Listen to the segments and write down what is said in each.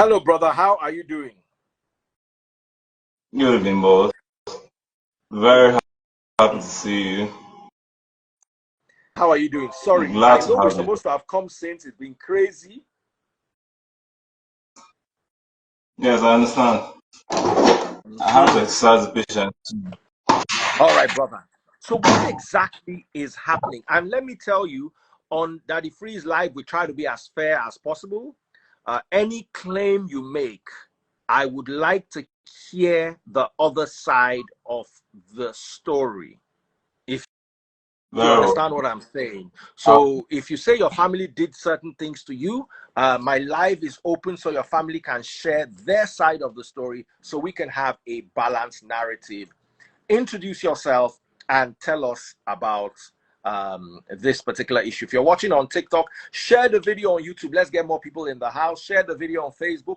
Hello, brother. How are you doing? Good evening, boss. Very happy to see you. How are you doing? I'm Sorry, glad I to know we're have you. supposed to have come since. It's been crazy. Yes, I understand. I have to exercise the patience. All right, brother. So what exactly is happening? And let me tell you, on Daddy Free's live, we try to be as fair as possible. Any claim you make, I would like to hear the other side of the story. If you Very well. understand what I'm saying. So if you say your family did certain things to you, my live is open so your family can share their side of the story so we can have a balanced narrative. Introduce yourself and tell us about this particular issue. If you're watching on TikTok, share the video on YouTube. Let's get more people in the house. Share the video on Facebook.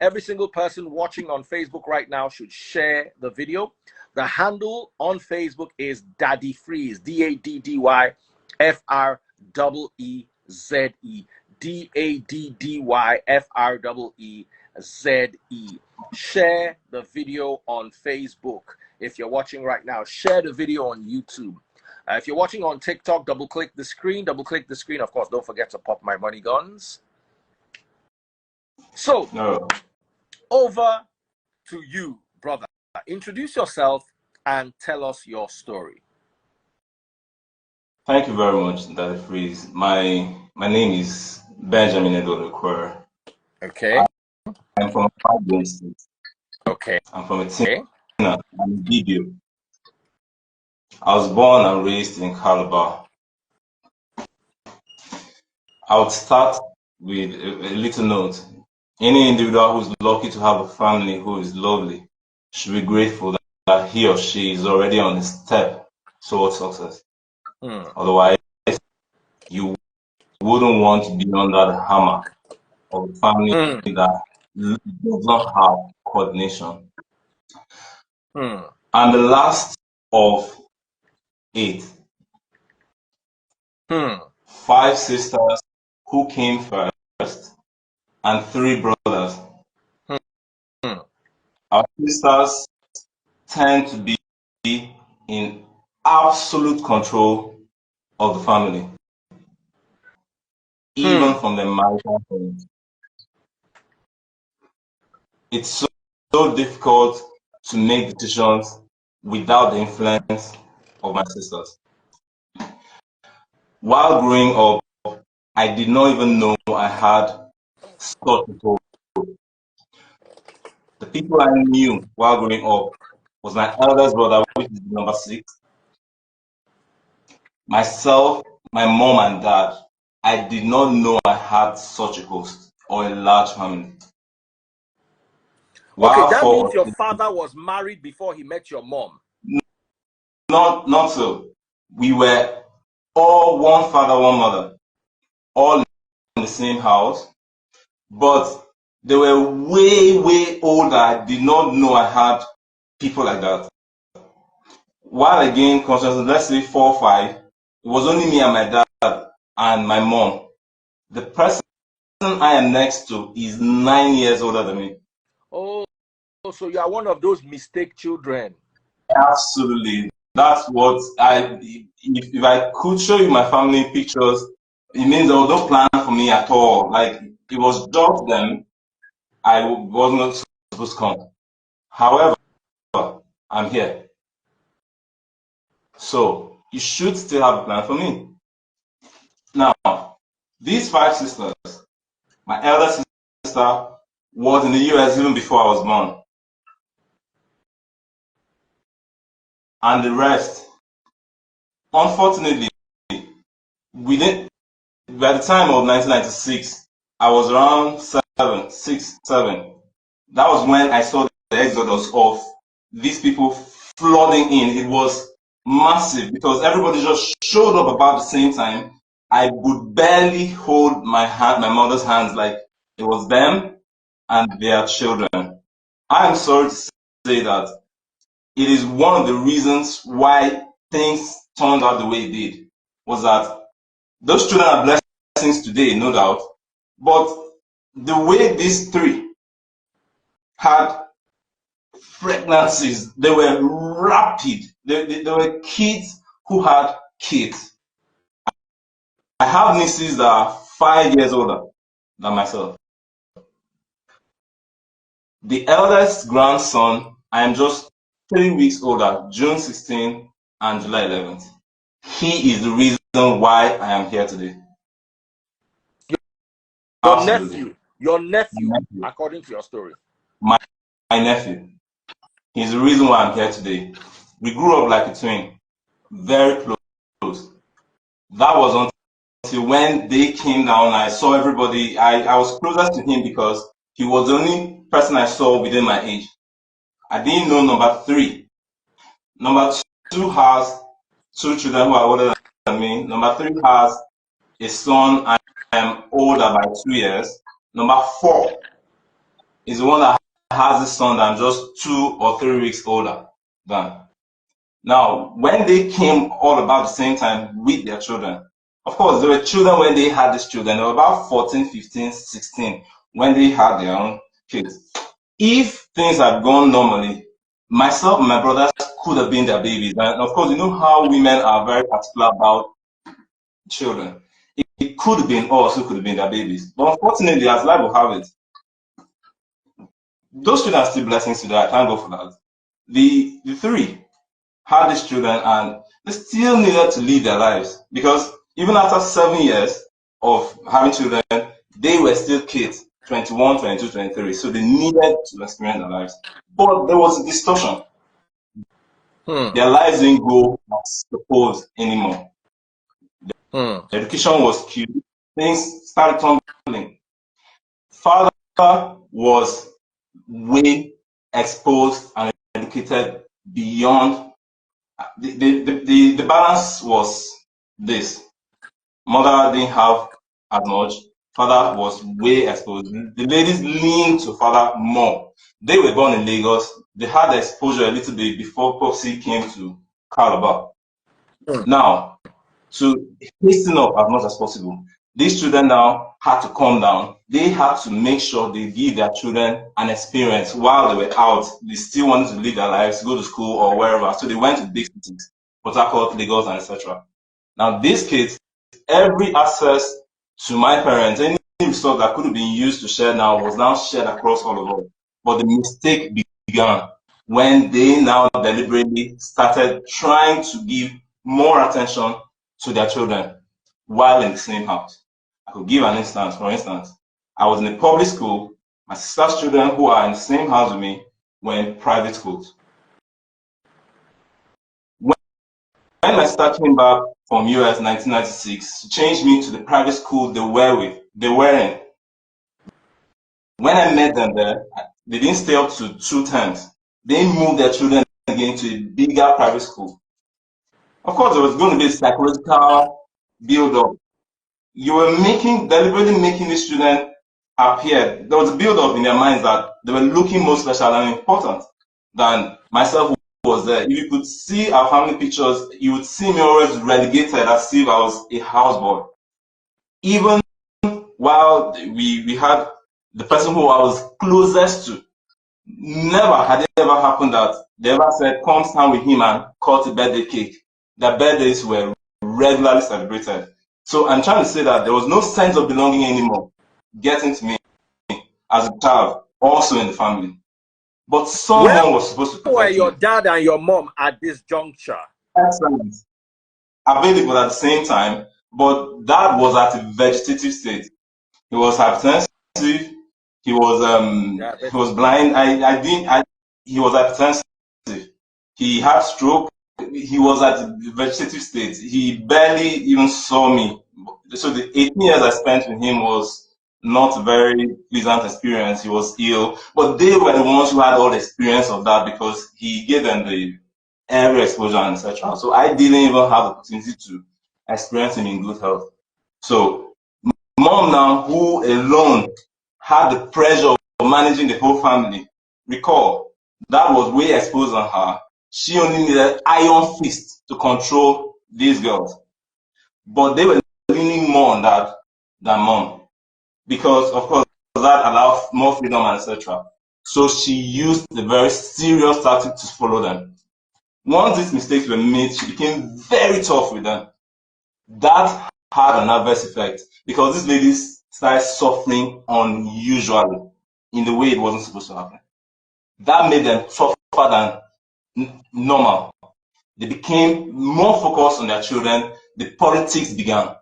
Every single person watching on Facebook right now should share the video. The handle on Facebook is Daddy Freeze, DADDYFREEZE, DADDYFREEZE. Share the video on Facebook. If you're watching right now, share the video on YouTube. If you're watching on TikTok, double click the screen. Of course, don't forget to pop my money guns. So, No. over to you, brother. Introduce yourself and tell us your story. Thank you very much, Daddy Freeze. My name is Benjamin Edolekwer. Okay. I'm from Abandonment State. Okay. I'm from a team and video. I was born and raised in Calabar. I would start with a little note. Any individual who's lucky to have a family who is lovely should be grateful that he or she is already on a step towards success. Otherwise, you wouldn't want to be under the hammer of a family that does not have coordination. I'm the last of 8. 5 sisters who came first and 3 brothers. Our sisters tend to be in absolute control of the family, even from the marital home. It's so difficult to make decisions without the influence of my sisters. While growing up, I did not even know I had such a goal. The people I knew while growing up was my eldest brother, which is number 6, myself, my mom and dad. I did not know I had such a host or a large family. Okay, While that means 4, your father was married before he met your mom. not so. We were all one father, one mother, all in the same house, but they were way older. I did not know I had people like that. While I gained consciousness, let's say 4 or 5, it was only me and my dad and my mom. The person I am next to is 9 years older than me. Oh, so you are one of those mistake children. Absolutely. That's what if I could show you my family pictures, it means there was no plan for me at all. Like, it was just them. I was not supposed to come. However, I'm here. So, you should still have a plan for me. Now, these 5 sisters, my elder sister was in the US even before I was born. And the rest, unfortunately, we didn't. By the time of 1996, I was around 7, 6, 7. That was when I saw the exodus of these people flooding in. It was massive because everybody just showed up about the same time. I would barely hold my mother's hands, like it was them and their children. I am sorry to say that it is one of the reasons why things turned out the way it did, was that those children are blessings today, no doubt, but the way these three had pregnancies, they were rapid. They were kids who had kids. I have nieces that are 5 years older than myself. The eldest grandson, I am just 3 weeks older, June 16 and July 11th. He is the reason why I am here today. Your Absolutely. nephew, My nephew. according to your story. My nephew. He's the reason why I'm here today. We grew up like a twin, very close. That was until when they came down, I saw everybody. I was closest to him because he was the only person I saw within my age. I didn't know number three. Number two has two children who are older than me. Number three has a son. I am older by 2 years. Number four is the one that has a son that I'm just 2 or 3 weeks older than. Now, when they came all about the same time with their children, of course, there were children when they had these children. They were about 14, 15, 16 when they had their own kids. If things had gone normally, myself and my brothers could have been their babies. And of course, you know how women are very particular about children. It could have been us who could have been their babies. But unfortunately, as life will have it, those children are still blessings today. I thank God for that. The three had these children and they still needed to live their lives because even after 7 years of having children, they were still kids, 21, 22, 23. So they needed to experience their lives. But there was a distortion. Their lives didn't go as supposed anymore. Their education was skewed. Things started tumbling. Father was way exposed and educated beyond. The balance was this. Mother didn't have as much. Father was way exposed. The ladies leaned to father more. They were born in Lagos. They had the exposure a little bit before Popsy came to Calabar. Now, to hasten up as much as possible, these children now had to calm down. They had to make sure they give their children an experience while they were out. They still wanted to live their lives, go to school or wherever. So they went to big cities, Port Harcourt, Lagos, and etc. Now, these kids, every access to my parents, any resource that could have been used to share now was now shared across all of us. But the mistake began when they now deliberately started trying to give more attention to their children while in the same house. I could give an instance. For instance, I was in a public school. My sister's children who are in the same house with me were in private schools. When my sister came back from US 1996, she changed me to the private school they were in. When I met them there, they didn't stay up to 2 terms. They moved their children again to a bigger private school. Of course, there was going to be a psychological build-up. You were deliberately making these children appear. There was a build-up in their minds that they were looking more special and important than myself who was there. If you could see our family pictures, you would see me always relegated as if I was a houseboy. Even while we had the person who I was closest to, never had it ever happened that they ever said, come stand with him and cut a birthday cake. Their birthdays were regularly celebrated. So I'm trying to say that there was no sense of belonging anymore getting to me as a child, also in the family. But someone was supposed to Where were protect your me. dad and your mom at this juncture? Excellent. Available at the same time, but dad was at a vegetative state. He was hypertensive. He was blind. He was hypertensive. He had stroke. He was at a vegetative state. He barely even saw me. So the 18 years I spent with him was not a very pleasant experience. He was ill, but they were the ones who had all the experience of that because he gave them the area exposure and etc. So I didn't even have the opportunity to experience him in good health. So mom now, who alone had the pressure of managing the whole family, recall that was way exposed on her. She only needed iron fist to control these girls, but they were leaning more on that than mom, because of course that allow more freedom and etc. So she used a very serious tactic to follow them. Once these mistakes were made, she became very tough with them. That had an adverse effect because these ladies started suffering unusually in the way it wasn't supposed to happen. That made them tougher than normal. They became more focused on their children. The politics began.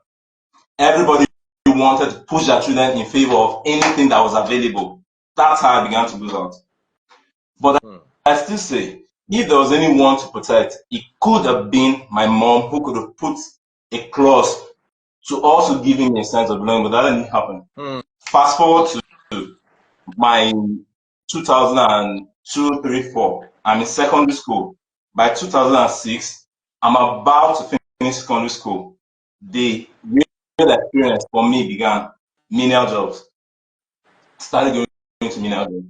Everybody wanted to push their children in favor of anything that was available. That's how I began to lose out. But I still say, if there was anyone to protect, it could have been my mom who could have put a clause to also giving me a sense of belonging, but that didn't happen. Fast forward to my 2002, 3, 4. I'm in secondary school. By 2006, I'm about to finish secondary school. The real experience for me began. Menial jobs. Started going to menial jobs.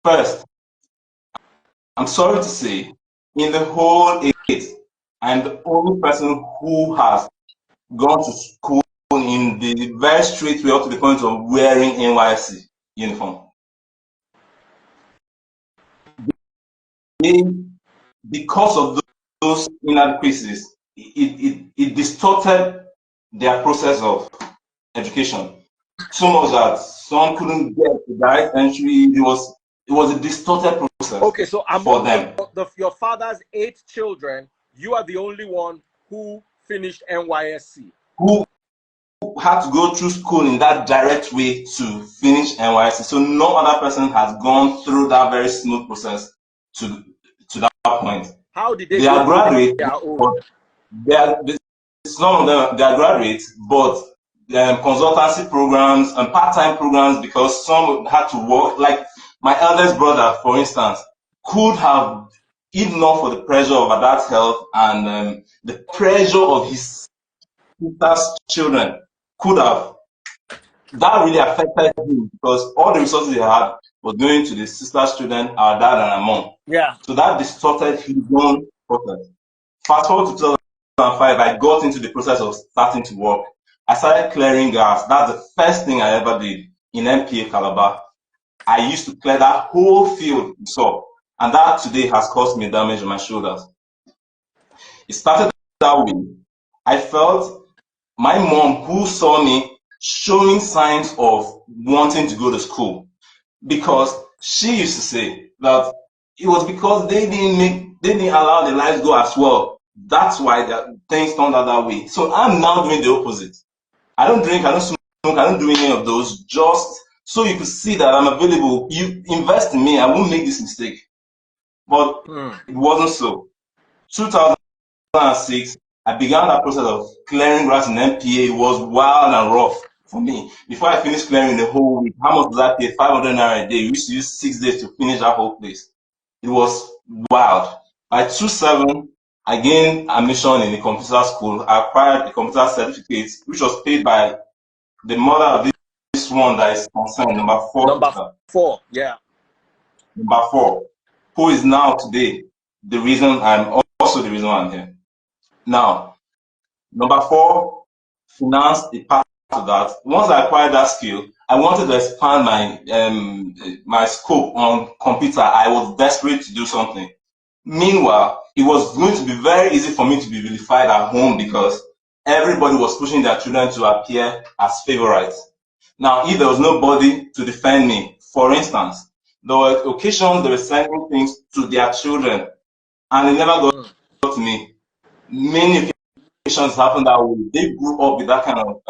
First, I'm sorry to say, in the whole 8, I'm the only person who has gone to school in the very straight way up to the point of wearing NYSC uniform. Because of those inadequacies, it distorted their process of education. So much that some couldn't get the direct entry. It was a distorted process. Okay, so for them. your father's 8 children, you are the only one who finished NYSC. Who had to go through school in that direct way to finish NYSC. So no other person has gone through that very smooth process to that point. How did they are graduates? Some of them they are graduates, but consultancy programs and part-time programs because some had to work. Like my eldest brother, for instance, could have, if not for the pressure of adult health and the pressure of his sister's children, could have. That really affected him because all the resources he had was going to the sister's children, our dad and our mom. Yeah. So that distorted his own process. Fast forward to 2005, I got into the process of starting to work. I started clearing gas. That's the first thing I ever did in MPA Calabar. I used to clear that whole field you saw, and that today has caused me damage on my shoulders. It started that way. I felt my mom, who saw me showing signs of wanting to go to school, because she used to say that it was because they didn't allow the lives go as well. That's why things turned out that way. So I'm now doing the opposite. I don't drink, I don't smoke, I don't do any of those, just so you could see that I'm available. You invest in me, I won't make this mistake. But it wasn't so. 2006, I began that process of clearing grass in MPA. It was wild and rough for me. Before I finished clearing the whole week, how much did I pay? 500 naira a day. We used to use 6 days to finish that whole place. It was wild. By 2007, I gained admission in the computer school. I acquired a computer certificate, which was paid by the mother of this one that is concerned, number 4. Number 4, yeah. Number 4, who is now today the reason I'm also the reason why I'm here. Now, number 4 financed a part of that. Once I acquired that skill, I wanted to expand my scope on computer. I was desperate to do something. Meanwhile, it was going to be very easy for me to be vilified at home because everybody was pushing their children to appear as favorites. Now, if there was nobody to defend me, for instance, there were occasions they were sending things to their children and they never got to me. Many occasions happened that way. They grew up with that kind of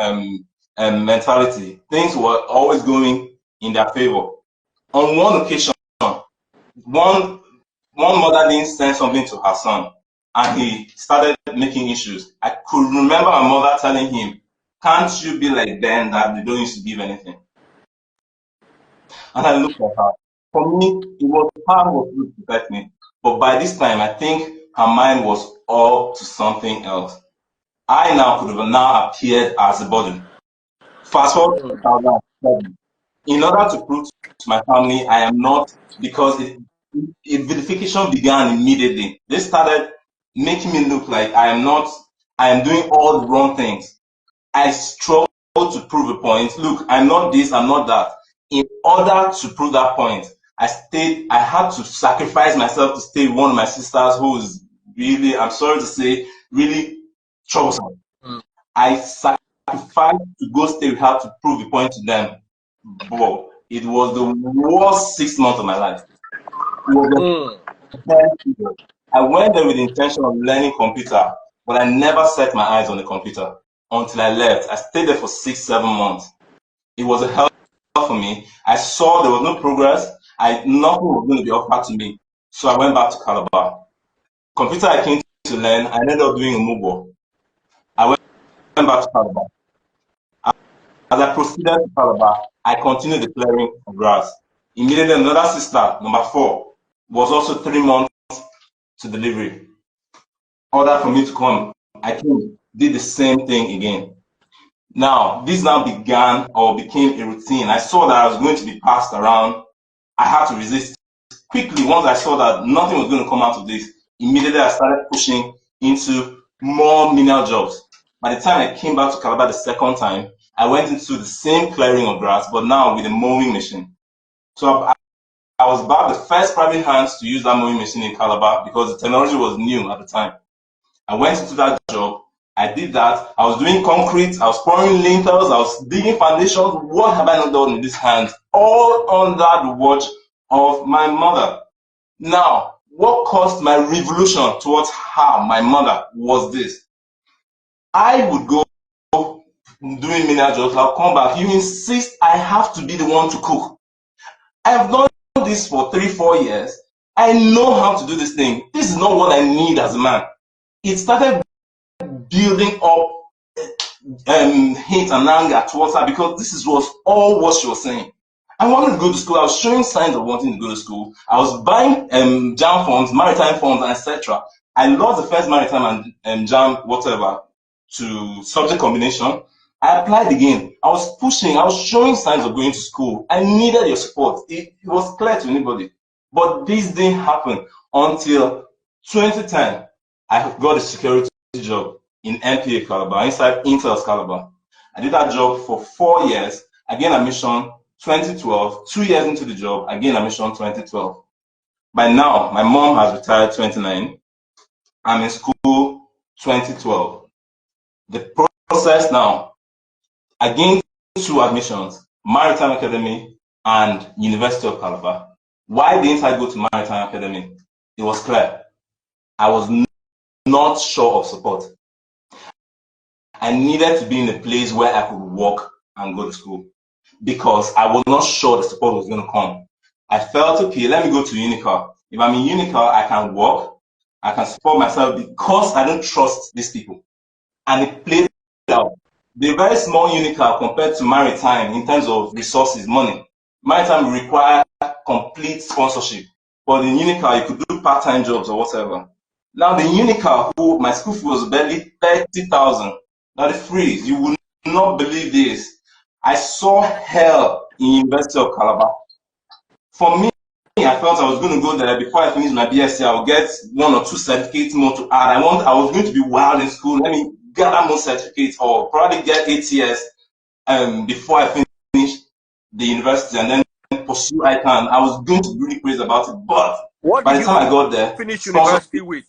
mentality. Things were always going in their favor. On one occasion, one mother didn't send something to her son and he started making issues. I could remember my mother telling him, "Can't you be like them that they don't used to give anything?" And I looked at her. For me, it was her who was going to protect me. But by this time, I think her mind was all to something else. I now could have now appeared as a burden. Fast forward to 2007. In order to prove to my family I am not, because vilification began immediately. They started making me look like I am doing all the wrong things. I struggled to prove a point. Look, I'm not this, I'm not that. In order to prove that point, I had to sacrifice myself to stay with one of my sisters who is really, I'm sorry to say, really troublesome. I sacrificed to go stay with her to prove the point to them. But it was the worst 6 months of my life. It was I went there with the intention of learning computer, but I never set my eyes on the computer until I left. I stayed there for 6, 7 months. It was a hell for me. I saw there was no progress. Nothing was going to be offered to me. So I went back to Calabar. Computer I came to learn, I ended up doing a mobile. I went back to Calabar. As I proceeded to Calabar, I continued the clearing of grass. Immediately another sister, number 4, was also 3 months to delivery. Order for me to come. I came, did the same thing again. Now, this now began or became a routine. I saw that I was going to be passed around. I had to resist. Quickly, once I saw that nothing was going to come out of this, immediately I started pushing into more menial jobs. By the time I came back to Calabar the second time, I went into the same clearing of grass, but now with a mowing machine. So I was about the first private hands to use that mowing machine in Calabar because the technology was new at the time. I went into that job. I did that. I was doing concrete. I was pouring lintels. I was digging foundations. What have I not done in these hands? All under the watch of my mother. Now, what caused my revolution towards her, my mother, was this. I would go doing menial jobs. I'll come back. You insist I have to be the one to cook. I've done this for 3-4 years. I know how to do this thing. This is not what I need as a man. It started building up hate and anger towards her because this was all what she was saying. I wanted to go to school. I was showing signs of wanting to go to school. I was buying JAM forms, maritime forms, etc. I lost the first maritime and JAM whatever to subject combination. I applied again. I was pushing. I was showing signs of going to school. I needed your support. It was clear to anybody. But this didn't happen until 2010. I got a security job in NPA Calabar, inside Intel's Calabar. I did that job for 4 years. I gained admission 2012. 2 years into the job, I gained admission 2012. By now, my mom has retired 29. I'm in school 2012. The process now, I gained 2 admissions, Maritime Academy and University of Calabar. Why didn't I go to Maritime Academy? It was clear. I was not sure of support. I needed to be in a place where I could walk and go to school because I was not sure the support was going to come. I felt, okay, let me go to Unical. If I'm in Unical, I can walk, I can support myself because I don't trust these people. And it played out. They're very small Unical compared to Maritime in terms of resources, money. Maritime will require complete sponsorship. But in Unical, you could do part-time jobs or whatever. Now, the Unical, who my school fee was barely 30,000. Now, the freeze, you will not believe this. I saw hell in University of Calabar. For me, I felt I was going to go there before I finish my BSc. I will get 1 or 2 certificates more to add. I was going to be wild in school. Let me gather more certificates or probably get ATS before I finish the university and then pursue ICANN. I was going to be really crazy about it. But by the time I got there, finish university with?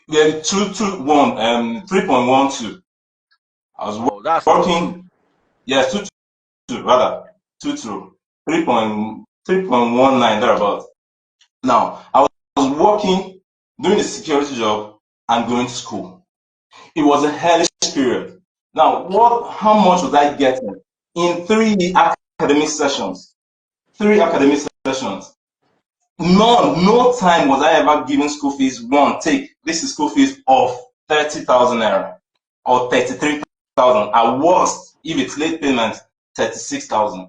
Yeah, 3.12. I was That's working. Yes, 2.2 rather 2.2, 3.19 thereabouts. Now I was working, doing the security job and going to school. It was a hellish period. Now, how much was I getting in 3 academic sessions? 3 academic sessions. No time was I ever given school fees. This is school fees of 30,000 naira or 33,000. At worst, if it's late payment, 36,000.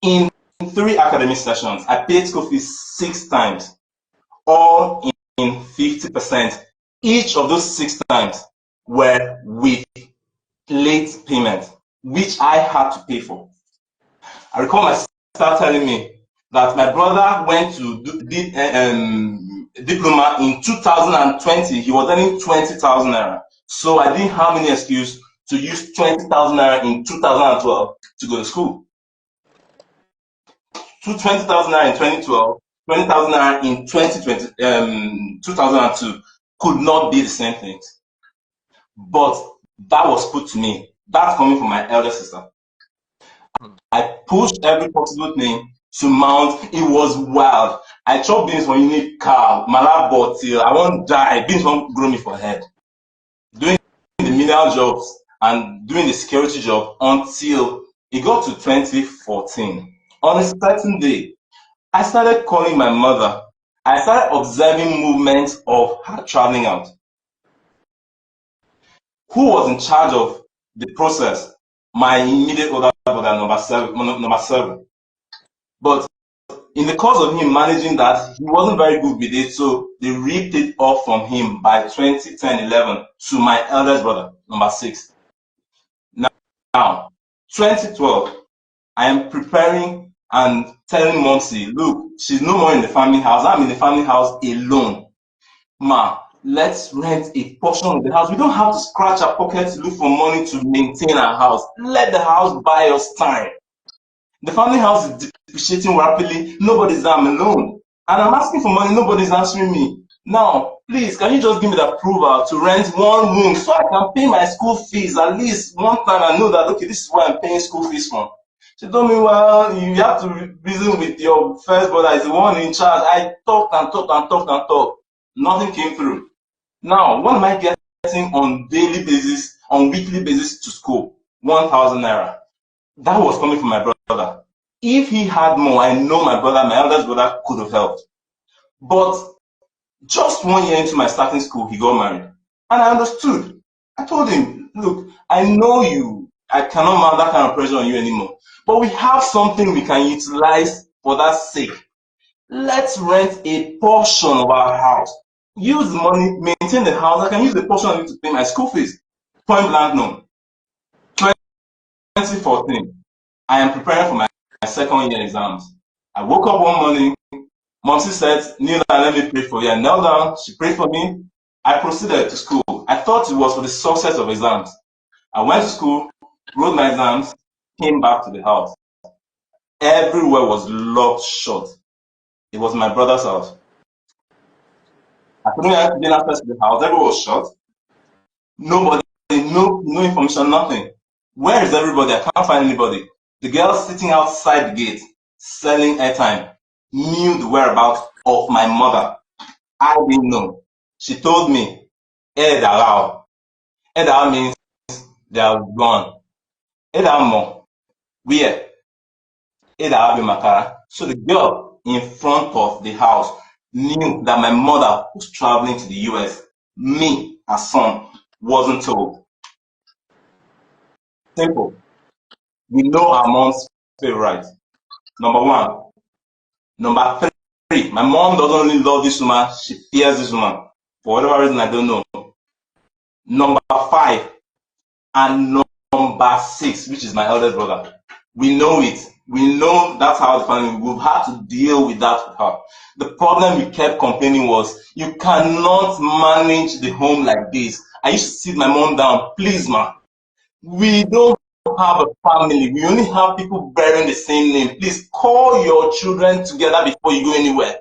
In 3 academic sessions, I paid school fees 6 times, all in 50%. Each of those 6 times were with late payment, which I had to pay for. I recall my sister telling me that my brother went to did diploma in 2020. He was earning 20,000 naira. So I didn't have any excuse to use 20,000 naira in 2012 to go to school. 20,000 naira in 2012, 20,000 naira in 2002 could not be the same things. But that was put to me. That's coming from my elder sister. I pushed every possible thing to mount. It was wild. I chop beans for unique car, malabo till I won't die. Beans won't grow me for head. Doing the menial jobs and doing the security job until it got to 2014. On a certain day, I started calling my mother. I started observing movements of her traveling out. Who was in charge of the process? My immediate older brother, number seven. But in the course of him managing that, he wasn't very good with it, so they ripped it off from him by 2010-11 to my eldest brother, number 6. Now, 2012, I am preparing and telling Momsy, look, she's no more in the family house. I'm in the family house alone. Ma, let's rent a portion of the house. We don't have to scratch our pockets to look for money to maintain our house. Let the house buy us time. The family house is depreciating rapidly. Nobody's there. I'm alone. And I'm asking for money. Nobody's answering me. Now, please, can you just give me the approval to rent one room so I can pay my school fees at least one time and know that, okay, this is where I'm paying school fees from. She told me, well, you have to reason with your first brother. He's the one in charge. I talked and talked and talked and talked. Nothing came through. Now, what am I getting on daily basis, on weekly basis to school? 1,000 naira. That was coming from my brother. If he had more, I know my brother, my eldest brother, could have helped. But just 1 year into my starting school, he got married. And I understood. I told him, look, I know you. I cannot mount that kind of pressure on you anymore. But we have something we can utilize for that sake. Let's rent a portion of our house. Use the money, maintain the house. I can use the portion of it to pay my school fees. Point blank, no. 2014, I am preparing for my second year exams. I woke up one morning. Momsy said, kneel down, let me pray for you. I knelt down. She prayed for me. I proceeded to school. I thought it was for the success of exams. I went to school, wrote my exams, came back to the house. Everywhere was locked shut. It was my brother's house. I couldn't get access to the house. Everywhere was shut. Nobody, no information, nothing. Where is everybody? I can't find anybody. The girl sitting outside the gate selling airtime knew the whereabouts of my mother. I didn't know. She told me, Edalao. Edalao means they are gone. Edalmo, where? Edalao Makara. So the girl in front of the house knew that my mother was traveling to the US. Me, her son, wasn't told. Simple. We know our mom's favorite. Number 1. Number 3, my mom doesn't only love this woman, she fears this woman. For whatever reason, I don't know. Number 5 and number 6, which is my eldest brother. We know it. We know that's how the family, we've had to deal with that with her. The problem we kept complaining was, you cannot manage the home like this. I used to sit my mom down, please ma, we don't have a family. We only have people bearing the same name. Please call your children together before you go anywhere.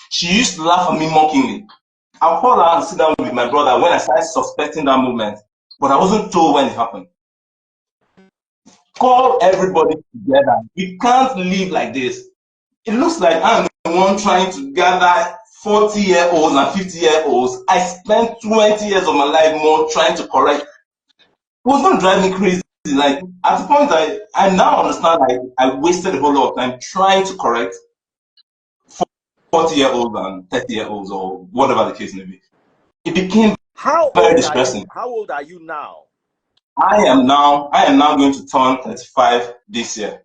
She used to laugh at me mockingly. I'll call her and sit down with my brother when I started suspecting that movement. But I wasn't told when it happened. Call everybody together. We can't live like this. It looks like I'm the one trying to gather 40-year-olds and 50-year-olds. I spent 20 years of my life more trying to correct. It was going to drive me crazy. Like, at the point I now understand I wasted a whole lot of time trying to correct 40-year-olds and 30-year-olds or whatever the case may be. It became very distressing. How old are you now? I am now going to turn 35 this year.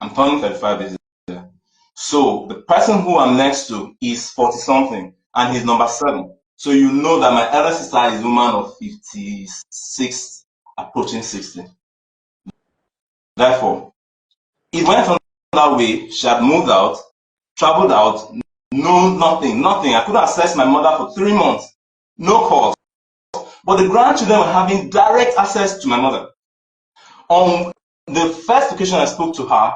I'm turning 35 this year. So the person who I'm next to is 40 something and he's number 7. So you know that my elder sister is a woman of 56, approaching 60. Therefore, it went on that way. She had moved out, traveled out, nothing. I couldn't access my mother for 3 months. No calls. but the grandchildren were having direct access to my mother. On the first occasion I spoke to her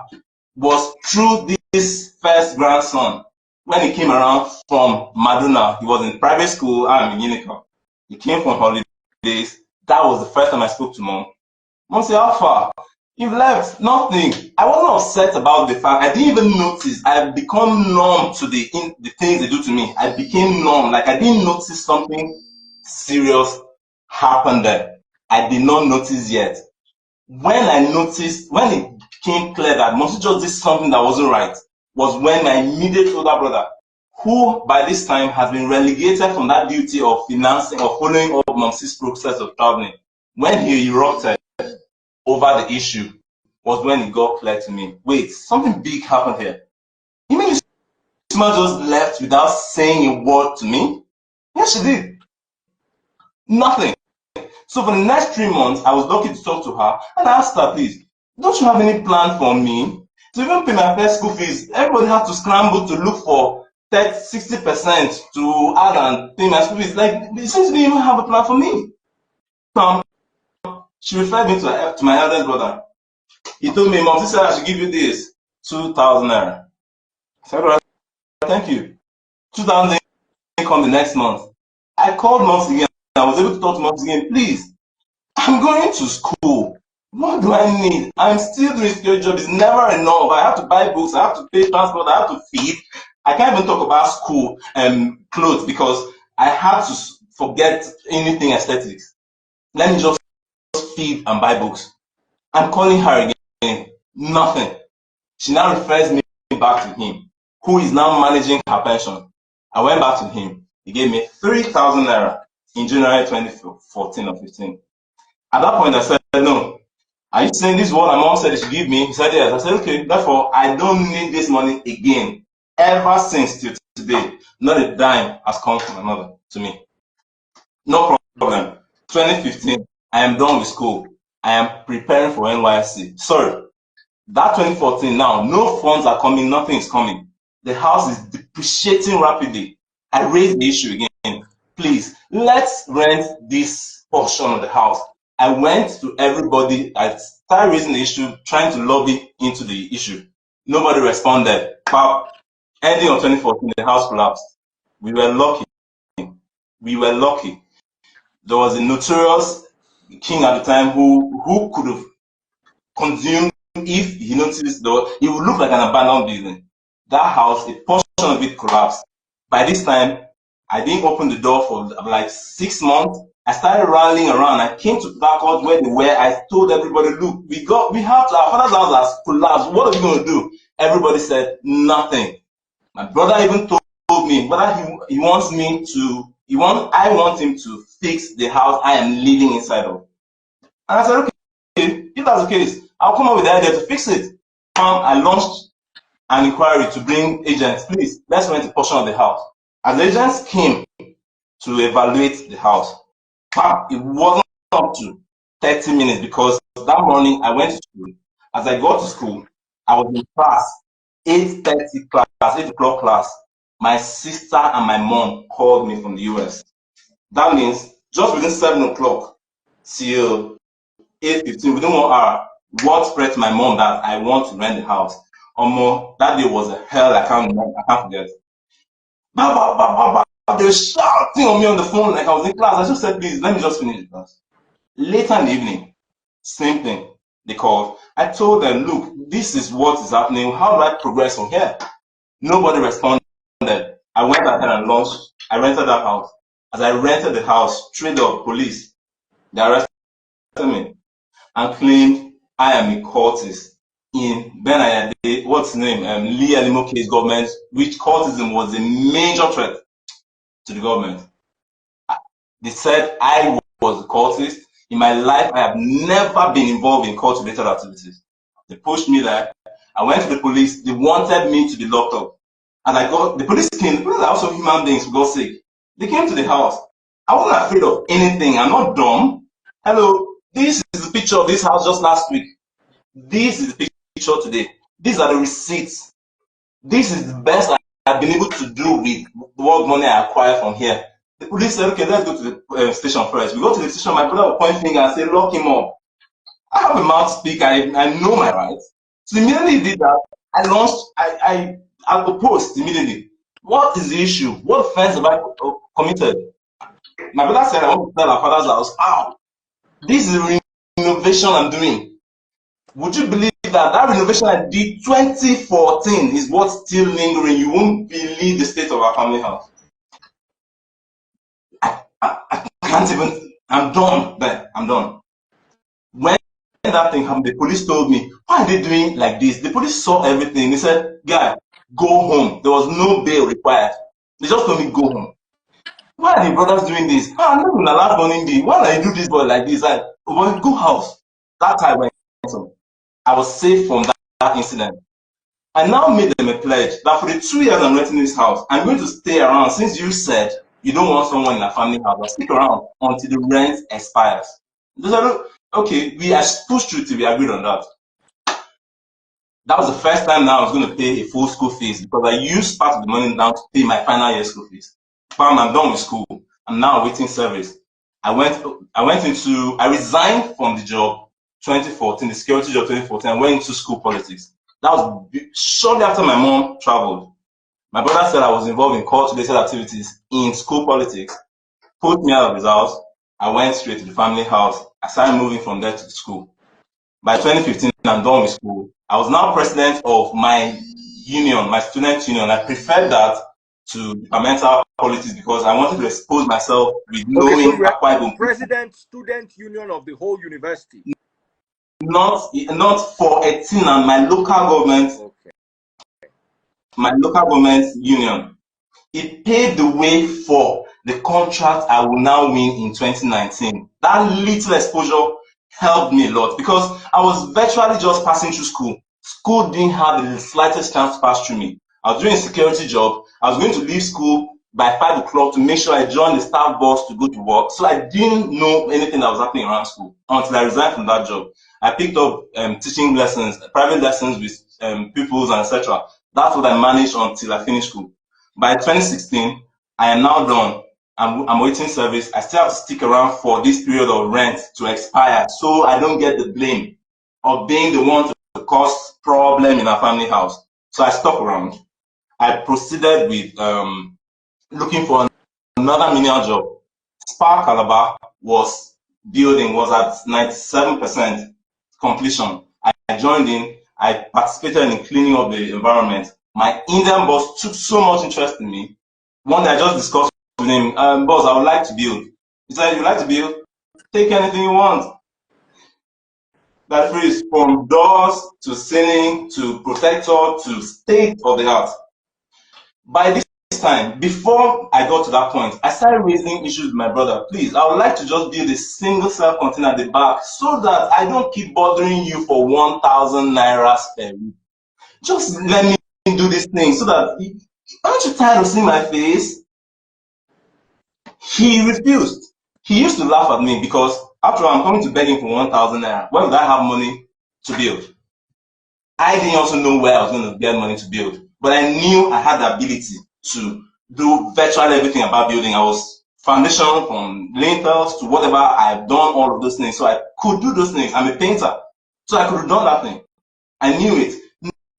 was through this first grandson. When he came around from Maduna, he was in private school, I'm in Unica. He came from holidays. That was the first time I spoke to mom. Mom said, how far? You've left. Nothing. I wasn't upset about the fact. I didn't even notice. I've become numb to the things they do to me. I became numb. Like I didn't notice something serious happened there. I did not notice yet. When I noticed, when it became clear that Momsi just did something that wasn't right, was when my immediate older brother, who by this time has been relegated from that duty of financing or following up Momsi's process of traveling, when he erupted over the issue, was when it got clear to me. Wait, something big happened here. You mean this man just left without saying a word to me? Yes, she did. Nothing. So for the next 3 months, I was lucky to talk to her and I asked her, please, don't you have any plan for me? To even pay my first school fees, everybody had to scramble to look for 60% to add and pay my school fees. Like, it seems you even have a plan for me. She referred me to my eldest brother. He told me, Mom, she said I should give you this, 2,000 naira. I said, all right, thank you. 2,000 didn't come the next month. I called Moms again. I was able to talk to Moms again. Please, I'm going to school. What do I need? I'm still doing security job. It's never enough. I have to buy books. I have to pay transport. I have to feed. I can't even talk about school and clothes because I have to forget anything aesthetics. Let me just feed and buy books. I'm calling her again. Nothing. She now refers me back to him, who is now managing her pension. I went back to him. He gave me 3,000 naira in January 2014 or 15. At that point, I said, no. Are you saying this is what my mom said she should give me? He said, yes. I said, okay, therefore, I don't need this money again. Ever since till today, not a dime has come from my mother to me. No problem. 2015, I am done with school. I am preparing for NYSC. Sorry, that 2014 now, no funds are coming, nothing is coming. The house is depreciating rapidly. I raised the issue again. Please, let's rent this portion of the house. I went to everybody. I started raising the issue, trying to lobby into the issue. Nobody responded. Ending of 2014, the house collapsed. We were lucky. We were lucky. There was a notorious king at the time who could have consumed if he noticed though, it would look like an abandoned building. That house, a portion of it collapsed. By this time, I didn't open the door for like 6 months. I started rallying around. I came to Blackwood where they were. I told everybody, look, our father's house has collapsed. What are we going to do? Everybody said nothing. My brother even told me whether he wants me to, I want him to fix the house I am living inside of. And I said, okay, if that's the case, I'll come up with the idea to fix it. I launched an inquiry to bring agents. Please, let's rent a portion of the house. As the agents came to evaluate the house, it wasn't up to 30 minutes because that morning I went to school. As I got to school, I was in class, 8:30 class, 8 o'clock class. My sister and my mom called me from the US. That means just within 7 o'clock till 8:15, within 1 hour, word spread to my mom that I want to rent the house. That day was a hell I can't forget. They were shouting on me on the phone like I was in class. I just said, please, let me just finish the class. Later in the evening, same thing. They called. I told them, look, this is what is happening. How do I progress from here? Nobody responded. I went ahead and launched. I rented that house. As I rented the house, straight up, police, they arrested me and claimed I am a cultist in Ben what's his name? Lee Elimo case government, which cultism was a major threat to the government. They said I was a cultist. In my life, I have never been involved in cult-related activities. They pushed me there. I went to the police. They wanted me to be locked up. And the police came. The police are also human beings, for God's sake. They came to the house. I wasn't afraid of anything. I'm not dumb. Hello, this is the picture of this house just last week. This is the picture today. These are the receipts. This is the best I've been able to do with what money I acquired from here. police said, okay, let's go to the station first. We go to the station, my brother will point finger and say, lock him up. I have a mouth to speak, I know my rights. So immediately he did that, I launched, I opposed immediately. What is the issue? What offense have I committed? My brother said, I want to sell our father's house. How? This is a renovation I'm doing. Would you believe that renovation I did 2014 is what's still lingering? You won't believe the state of our family house. I can't even, I'm done there. I'm done. When that thing happened, the police told me, why are they doing like this? The police saw everything. They said, guy, go home. There was no bail required. They just told me, go home. Why are the brothers doing this? I'm not going to allow money. Why do I do this boy like this? Go house. That time when I was safe from that incident. I now made them a pledge that for the 2 years I'm renting this house, I'm going to stay around. Since you said you don't want someone in a family house, I'll stick around until the rent expires. They said, okay, we pushed through till we agreed on that. That was the first time now I was going to pay a full school fees because I used part of the money down to pay my final year school fees. Bam, I'm done with school. I'm now waiting service. I resigned from the job 2014, the security job 2014. I went into school politics. That was shortly after my mom traveled. My brother said I was involved in cult-related activities in school politics. Put me out of his house. I went straight to the family house. I started moving from there to the school. By 2015, I'm done with school. I was now president of my union, my student union. I preferred that to departmental politics because I wanted to expose myself with knowing. Okay, so you are president, student union of the whole university. Not for a team and my local government. Okay. My local government union. It paved the way for the contract I will now win in 2019. That little exposure helped me a lot because I was virtually just passing through school. School didn't have the slightest chance to pass through me. I was doing a security job. I was going to leave school by 5 o'clock to make sure I joined the staff bus to go to work. So I didn't know anything that was happening around school until I resigned from that job. I picked up teaching lessons, private lessons with pupils and etc. That's what I managed until I finished school. By 2016, I am now done. I'm waiting service. I still have to stick around for this period of rent to expire so I don't get the blame of being the one to cause problem in our family house. So I stuck around. I proceeded with looking for another menial job. Spa Calabar was at 97% completion. I joined in. I participated in cleaning up the environment. My Indian boss took so much interest in me. One day I just discussed with him, boss, I would like to build. He said, you like to build? Take anything you want. That phrase, from doors to ceiling to protector to state of the art. By this time, before I got to that point, I started raising issues with my brother. Please, I would like to just build a single self-container at the back so that I don't keep bothering you for 1,000 naira per week. Just let me do this thing so that, aren't you tired of seeing my face? He refused. He used to laugh at me because after all, I'm coming to beg him for 1,000 naira. Where would I have money to build? I didn't also know where I was going to get money to build, but I knew I had the ability to do virtually everything about building. I was foundation from lintels to whatever. I've done all of those things, so I could do those things. I'm a painter, so I could have done that thing. I knew it.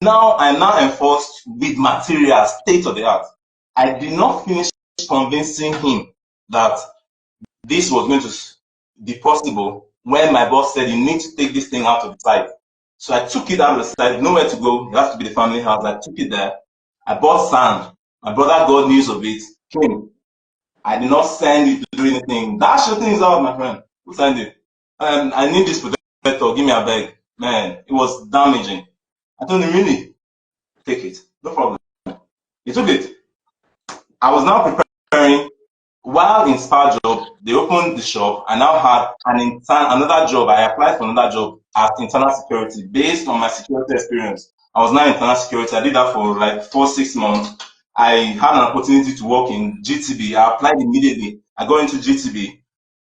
Now I'm now enforced with materials, state of the art. I did not finish convincing him that this was going to be possible when my boss said, you need to take this thing out of the site. So I took it out of the site, nowhere to go. It has to be the family house. I took it there. I bought sand. My brother got news of it, came. I did not send it to do anything. Dash your things out, my friend. Who signed it? I need this protector. Give me a bag. Man, it was damaging. I told him, really? Take it. No problem. He took it. I was now preparing. While in Spa job, they opened the shop. I now had another job. I applied for another job as internal security based on my security experience. I was now in internal security. I did that for like 4-6 months. I had an opportunity to work in GTB. I applied immediately. I got into GTB.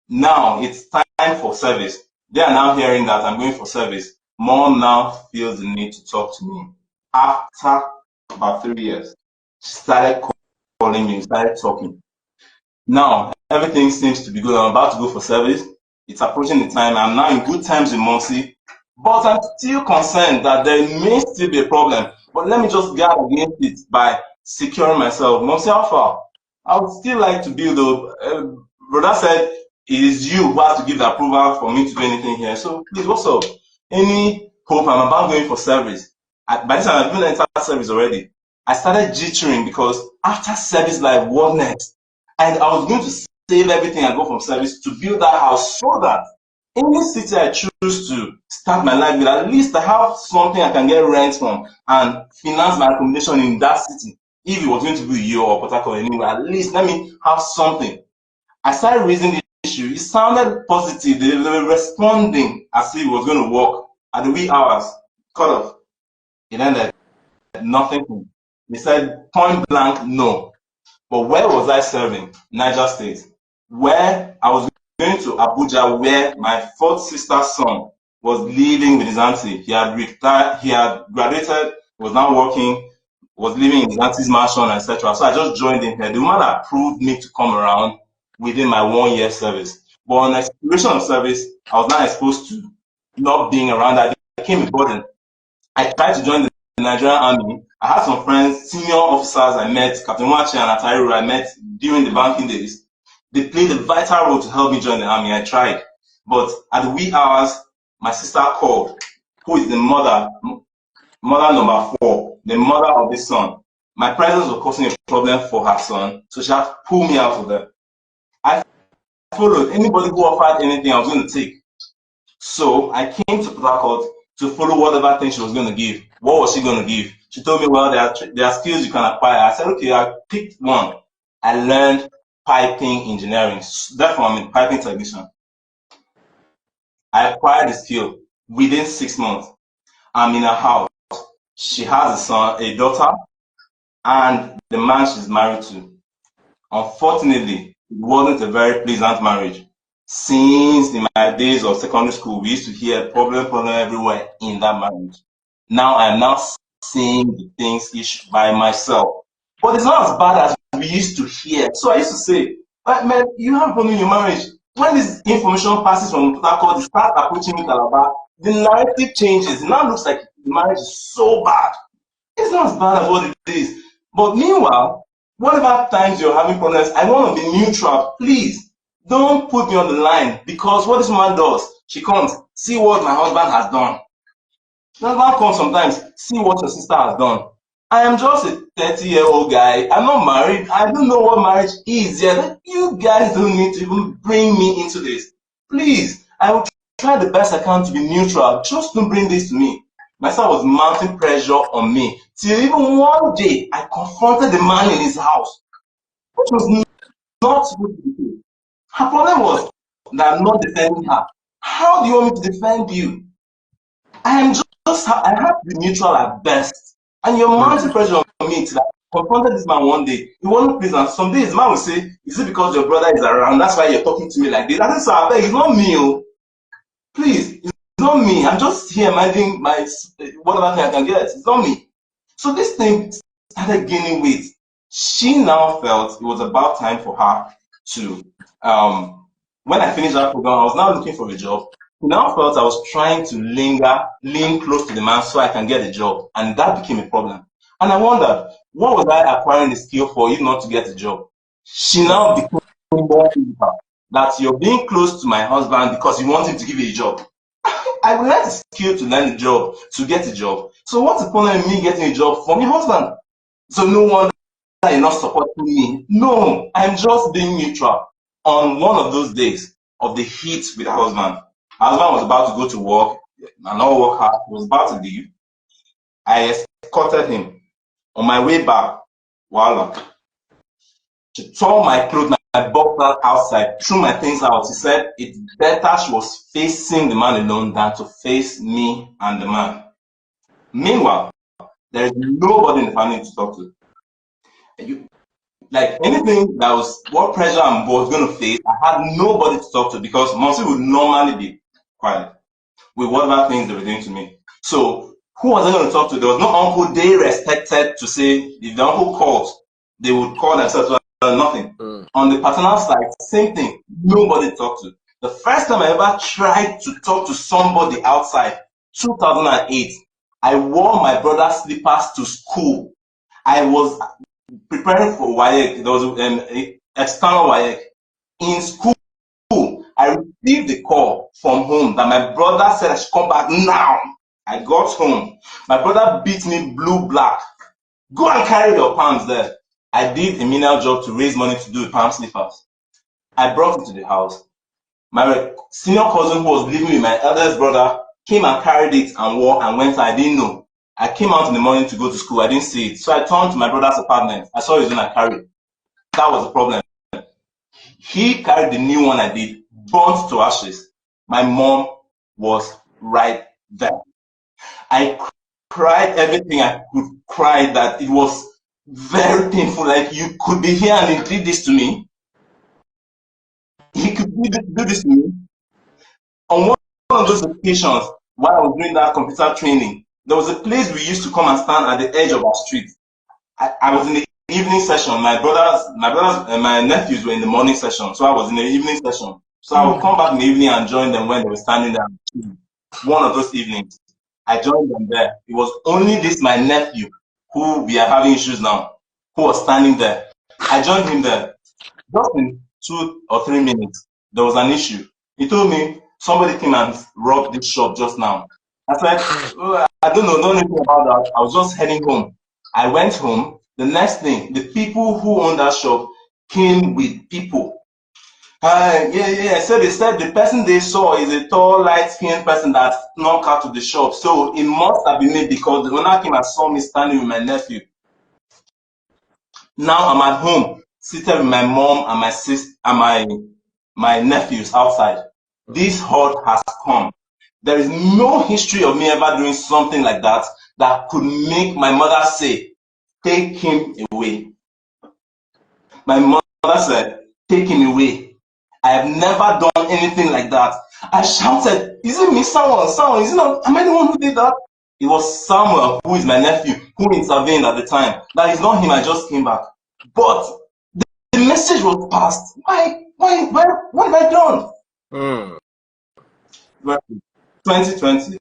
Now it's time for service. They are now hearing that I'm going for service. Mom now feels the need to talk to me. After about 3 years, she started calling me, started talking. Now, everything seems to be good. I'm about to go for service. It's approaching the time. I'm now in good times with Mercy. But I'm still concerned that there may still be a problem. But let me just guard against it by securing myself. Mercy Alpha, I would still like to build up. Brother said it is you who has to give the approval for me to do anything here. So please, what's up? Any hope? I'm about going for service. By this time, I've been entered service already. I started jittering because after service, like, what next? And I was going to save everything I got from service to build that house so that any city I choose to start my life with, at least I have something I can get rent from and finance my accommodation in that city. If it was going to be you or Port Harcourt or anywhere, at least let me have something. I started raising the issue. It sounded positive. They were responding as if it was going to work. At the wee hours, cut off. It ended. Nothing. They said point blank no. But where was I serving? Niger State. Where I was going to Abuja, where my fourth sister's son was living with his auntie. He had retired, he had graduated, was now working, was living in his auntie's mansion, etc. So I just joined in here. The woman approved me to come around within my 1 year service. But on expiration of service, I was not exposed to not being around. That became a burden. I tried to join the Nigerian army. I had some friends, senior officers I met, Captain Wachi and Atairu I met during the banking days. They played a vital role to help me join the army. I tried. But at the wee hours, my sister called, who is the mother number 4, the mother of this son. My presence was causing a problem for her son, so she had to pull me out of there. I followed anybody who offered anything I was going to take. So I came to Port Harcourt to follow whatever thing she was going to give. What was she going to give? She told me, well, there are skills you can acquire. I said, okay, I picked one. I learned piping engineering. Therefore, I'm a piping technician. I acquired the skill within 6 months. I'm in a house. She has a son, a daughter, and the man she's married to. Unfortunately, it wasn't a very pleasant marriage. Since in my days of secondary school, we used to hear problem everywhere in that marriage. Now I am now seeing the things by myself. But it's not as bad as we used to hear. So I used to say, man, you have a problem in your marriage. When this information passes from Port Harcourt, they start approaching me Calabar, the narrative changes. It now looks like the marriage is so bad. It's not as bad as what it is. But meanwhile, whatever times you're having problems, I want to be neutral. Please don't put me on the line, because what this woman does, she comes, see what my husband has done. The husband comes sometimes, see what your sister has done. I am just a 30-year-old guy. I'm not married. I don't know what marriage is yet. You guys don't need to even bring me into this. Please, I will try the best I can to be neutral. Just don't bring this to me. My son was mounting pressure on me till even one day I confronted the man in his house, which was not supposed to be true. Her problem was that I'm not defending her. How do you want me to defend you? I am I have to be neutral at best. And you're mounting pressure on me till I confronted this man one day. He wasn't pleasant. Some days, the man will say, is it because your brother is around? That's why you're talking to me like this. I said, so I beg, it's not me. Oh. Please, it's not me. I'm just here minding my whatever thing I can get. It's not me. So this thing started gaining weight. She now felt it was about time for her to, when I finished that program, I was now looking for a job. She now felt I was trying to lean close to the man so I can get a job. And that became a problem. And I wondered, what was I acquiring the skill for if not to get a job? She now became more physical. That you're being close to my husband because you want him to give you a job. I will learn the skill to learn a job, to get a job. So what's the point in me getting a job for my husband? So no wonder you're not supporting me. No, I'm just being neutral. On one of those days of the heat with her husband, her husband was about to go to work, and not work hard, he was about to leave. I escorted him. On my way back, voila. She tore my clothes, my boxers outside, threw my things out. She said it's better she was facing the man alone than to face me and the man. Meanwhile, there is nobody in the family to talk to. Like anything that was what pressure I was going to face, I had nobody to talk to because Monsi would normally be quiet with whatever things they were doing to me. So who was I going to talk to? There was no uncle they respected to say if the uncle calls, they would call themselves nothing. On the paternal side, same thing. Nobody talked to. The first time I ever tried to talk to somebody outside, 2008, I wore my brother's slippers to school. I was preparing for YAH. There was an external YAH. In school, I received a call from home that my brother said I should come back now. I got home. My brother beat me blue black. Go and carry your palms there. I did a menial job to raise money to do the palm slippers. I brought it to the house. My senior cousin who was living with my eldest brother came and carried it and wore and went. I didn't know. I came out in the morning to go to school. I didn't see it. So I turned to my brother's apartment. I saw his own. I carried. That was the problem. He carried the new one I did, burnt to ashes. My mom was right there. I cried everything I could cry, that it was very painful. Like, you could be here and he did this to me. He could do this to me. On one of those occasions, while I was doing that computer training, there was a place we used to come and stand at the edge of our street. I was in the evening session. My nephews were in the morning session, so I was in the evening session. So I would come back in the evening and join them when they were standing there. One of those evenings, I joined them there. It was only this, my nephew, who we are having issues now, who was standing there. I joined him there. Just in 2 or 3 minutes, there was an issue. He told me somebody came and robbed this shop just now. I said, oh, I don't know anything about that. I was just heading home. I went home. The next thing, the people who own that shop came with people. So they said the person they saw is a tall, light-skinned person that snuck out to the shop. So it must have been me, because the owner came and saw me standing with my nephew. Now I'm at home, seated with my mom and my sister and my nephews outside. This hurt has come. There is no history of me ever doing something like that that could make my mother say, take him away. My mother said, take him away. I have never done anything like that. I shouted, is it me, someone, is it not, am I the one who did that? It was Samuel, who is my nephew, who intervened at the time. That is not him, I just came back. But the message was passed. What have I done? 2020,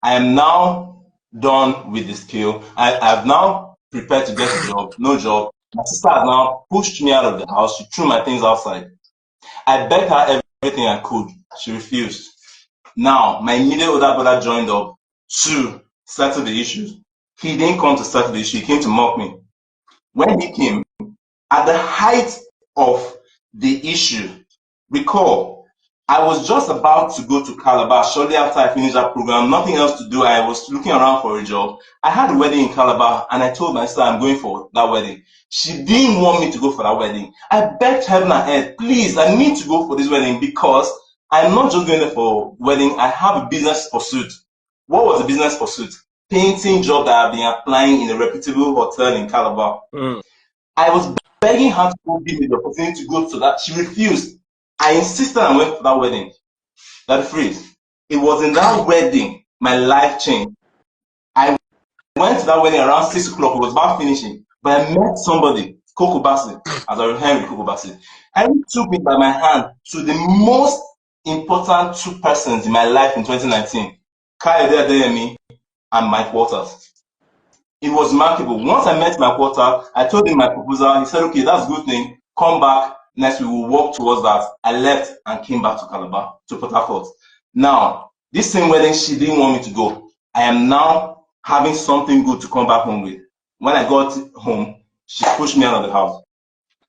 I am now done with the skill. I have now prepared to get a job, no job. My sister had now pushed me out of the house. She threw my things outside. I begged her everything I could. She refused. Now, my immediate older brother joined up to settle the issues. He didn't come to settle the issue. He came to mock me. When he came, at the height of the issue, recall, I was just about to go to Calabar shortly after I finished that program. Nothing else to do. I was looking around for a job. I had a wedding in Calabar, and I told my sister I'm going for that wedding. She didn't want me to go for that wedding. I begged heaven and earth, please, I need to go for this wedding, because I'm not just going there for wedding. I have a business pursuit. What was the business pursuit? Painting job that I've been applying in a reputable hotel in Calabar. I was begging her to give me the opportunity to go to that. She refused. I insisted and went to that wedding. That phrase. It was in that wedding my life changed. I went to that wedding around 6 o'clock. It was about finishing. But I met somebody, Coco Bassi, as I Henry Coco Bassi. Henry took me by my hand to the most important 2 persons in my life in 2019. Kayode Adeyemi and Mike Waters. It was remarkable. Once I met Mike Waters, I told him my proposal. He said, okay, that's a good thing. Come back. Next, we will work towards that. I left and came back to Calabar, to Port Harcourt. Now, this same wedding, she didn't want me to go. I am now having something good to come back home with. When I got home, she pushed me out of the house.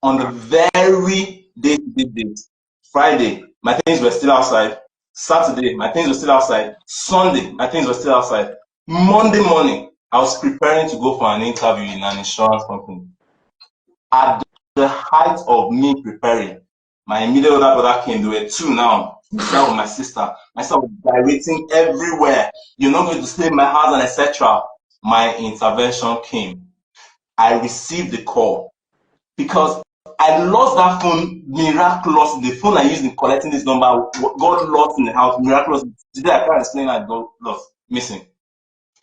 On the very date, Friday, my things were still outside. Saturday, my things were still outside. Sunday, my things were still outside. Monday morning, I was preparing to go for an interview in an insurance company. At the height of me preparing, my immediate older brother came. There were 2 now. That was my sister. My sister was gyrating everywhere. You're not going to stay in my house, and etc. My intervention came. I received the call because I lost that phone miraculously. The phone I used in collecting this number got lost in the house miraculously. Today I can't explain that it got lost, missing.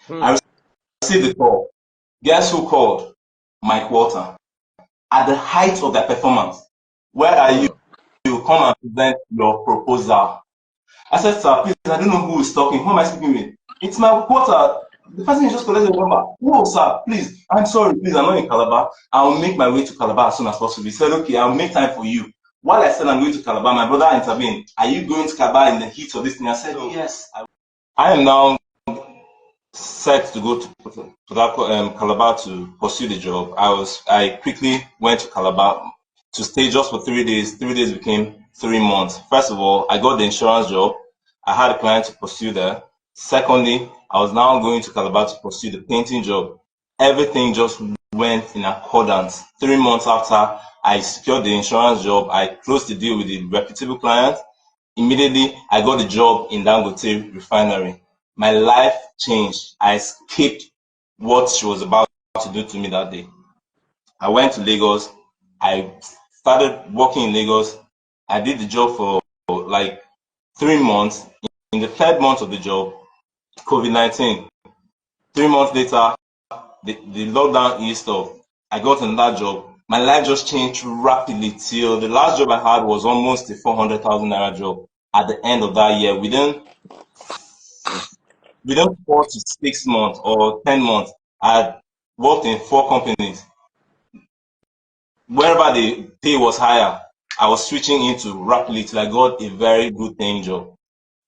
I received the call. Guess who called? Mike Walter. at the height of their performance. Where are you? You come and present your proposal. I said, sir, please, I don't know who is talking. Who am I speaking with? It's my quarter. The person is just collecting the number. No, sir, please. I'm sorry, please. I'm not in Calabar. I'll make my way to Calabar as soon as possible. He said, okay, I'll make time for you. While I said I'm going to Calabar, my brother intervened. Are you going to Calabar in the heat of this thing? I said, yes. I am now set to go to Calabar to pursue the job. I quickly went to Calabar to stay just for 3 days. 3 days became 3 months. First of all, I got the insurance job. I had a client to pursue there. Secondly, I was now going to Calabar to pursue the painting job. Everything just went in accordance. 3 months after I secured the insurance job, I closed the deal with a reputable client. Immediately, I got the job in Dangote refinery. My life changed. I escaped what she was about to do to me that day. I went to Lagos. I started working in Lagos. I did the job for like 3 months. In the third month of the job, COVID-19. 3 months later, the lockdown eased off. I got another job. My life just changed rapidly till the last job I had was almost a 400,000 naira job. At the end of that year, within 4 to 6 months or 10 months, I had worked in 4 companies. Wherever the pay was higher, I was switching into rapidly till I got a very good paying job.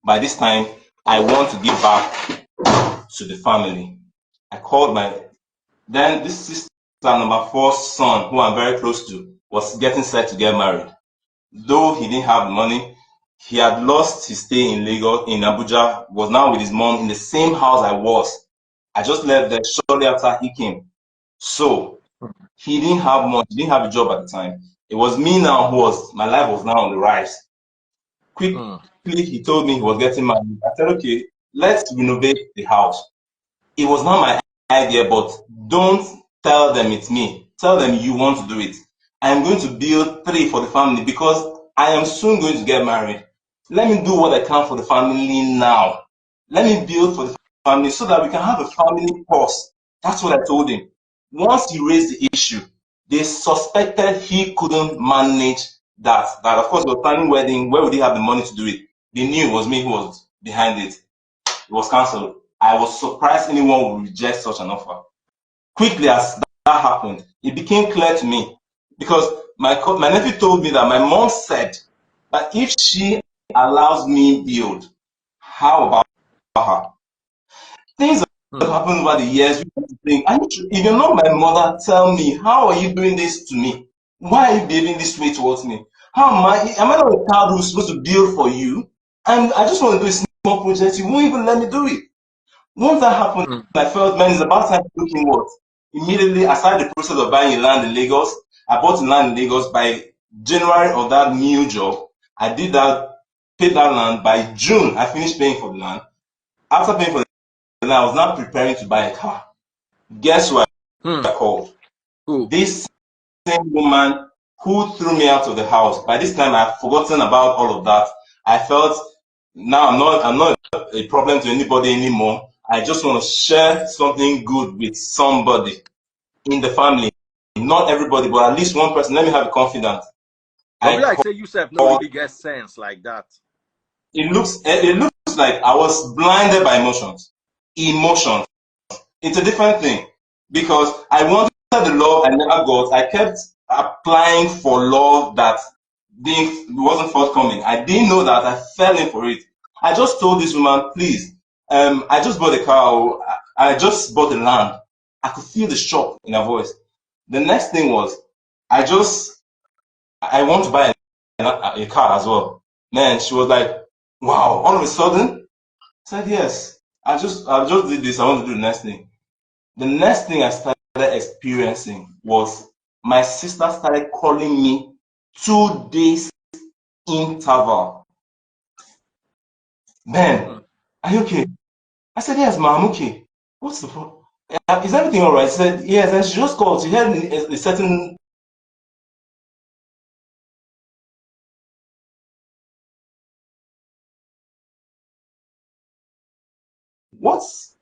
By this time, I want to give back to the family. I called then this sister number 4 son, who I'm very close to, was getting set to get married. Though he didn't have the money, he had lost his stay in Lagos, in Abuja, was now with his mom in the same house I was. I just left there shortly after he came. So he didn't have much, he didn't have a job at the time. It was me now my life was now on the rise. Quickly, he told me he was getting married. I said, okay, let's renovate the house. It was not my idea, but don't tell them it's me. Tell them you want to do it. I am going to build 3 for the family because I am soon going to get married. Let me do what I can for the family now. Let me build for the family so that we can have a family purse. That's what I told him. Once he raised the issue, they suspected he couldn't manage that. That of course, we were planning wedding. Where would he have the money to do it? They knew it was me who was behind it. It was cancelled. I was surprised anyone would reject such an offer. Quickly as that happened, it became clear to me because my nephew told me that my mom said that if she allows me build, how about her? Things that happened over the years, we have to think, if you're not my mother, tell me, how are you doing this to me? Why are you behaving this way towards me? Am I not a child who's supposed to build for you? And I just want to do a small project, you won't even let me do it. Once that happened, I felt, man, it's about time to look inward. Immediately, I started the process of buying a land in Lagos. I bought a land in Lagos by January of that new job. I did that, paid that land. By June, I finished paying for the land. After paying for the land, I was now preparing to buy a car. Guess what I called? This same woman who threw me out of the house. By this time, I've forgotten about all of that. I felt now I'm not a problem to anybody anymore. I just want to share something good with somebody in the family. Not everybody, but at least one person. Let me have confidence. But like say yourself no really get sense like that. It looks like I was blinded by emotions. Emotions. It's a different thing because I wanted the love I never got. I kept applying for love that wasn't forthcoming. I didn't know that. I fell in for it. I just told this woman, please, I just bought a car. I just bought the land. I could feel the shock in her voice. The next thing was, I want to buy a car as well. Man, she was like, wow, all of a sudden, I said, yes, I just did this. I want to do the next thing. The next thing I started experiencing was my sister started calling me 2 days interval. Ben, are you okay? I said, yes, ma, I'm okay. What's the problem? Is everything all right? She said, yes. And she just called. She had a certain. What's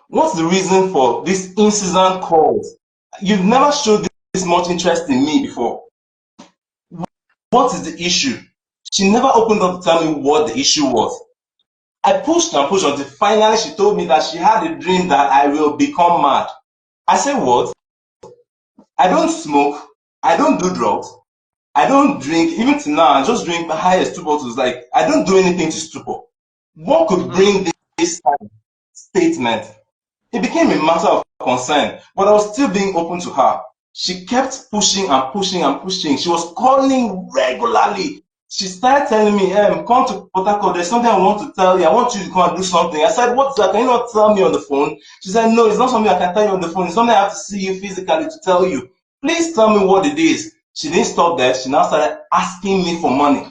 the reason for these incessant calls? You've never showed much interest in me before. What is the issue? She never opened up to tell me what the issue was. I pushed and pushed until finally she told me that she had a dream that I will become mad. I said, what? I don't smoke. I don't do drugs. I don't drink. Even till now, I just drink the highest 2 bottles. Like, I don't do anything to stupor. What could bring this kind of statement? It became a matter of concern, but I was still being open to her. She kept pushing and pushing and pushing. She was calling regularly. She started telling me, come to Port Harcourt, there's something I want to tell you. I want you to come and do something. I said, what's that? Can you not tell me on the phone? She said, no, it's not something I can tell you on the phone. It's something I have to see you physically to tell you. Please tell me what it is. She didn't stop there. She now started asking me for money.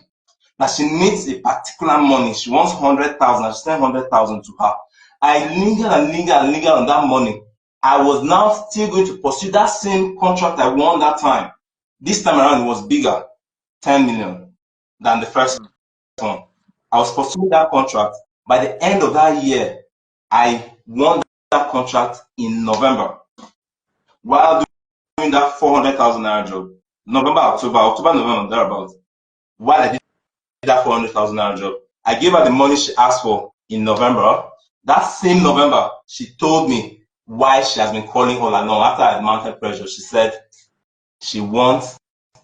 That she needs a particular money. She wants 100,000. She sent 100,000 to her. I lingered and lingered and lingered on that money. I was now still going to pursue that same contract I won that time. This time around, it was bigger, 10 million, than the first one. I was pursuing that contract. By the end of that year, I won that contract in November. While doing that 400,000 naira job, November, November, thereabouts. While I did that 400,000 naira job, I gave her the money she asked for in November. That same November, she told me why she has been calling all along. After I had mounted pressure, she said she wants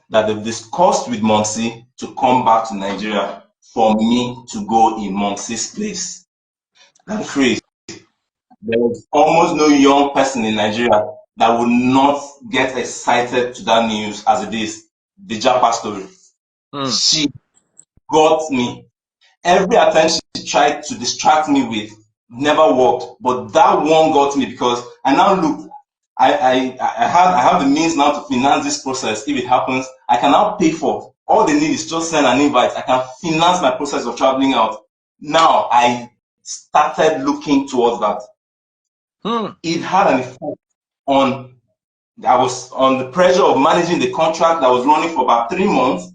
that they've discussed with Momsi to come back to Nigeria for me to go in Momsi's place. That's crazy. There is almost no young person in Nigeria that would not get excited to that news as it is. The Japa story. She got me. Every attempt she tried to distract me with never worked, but that one got me because I now look. I have the means now to finance this process. If it happens, I can now pay for. All they need is just send an invite. I can finance my process of traveling out. Now I started looking towards that. It had an effect on. I was on the pressure of managing the contract that was running for about 3 months.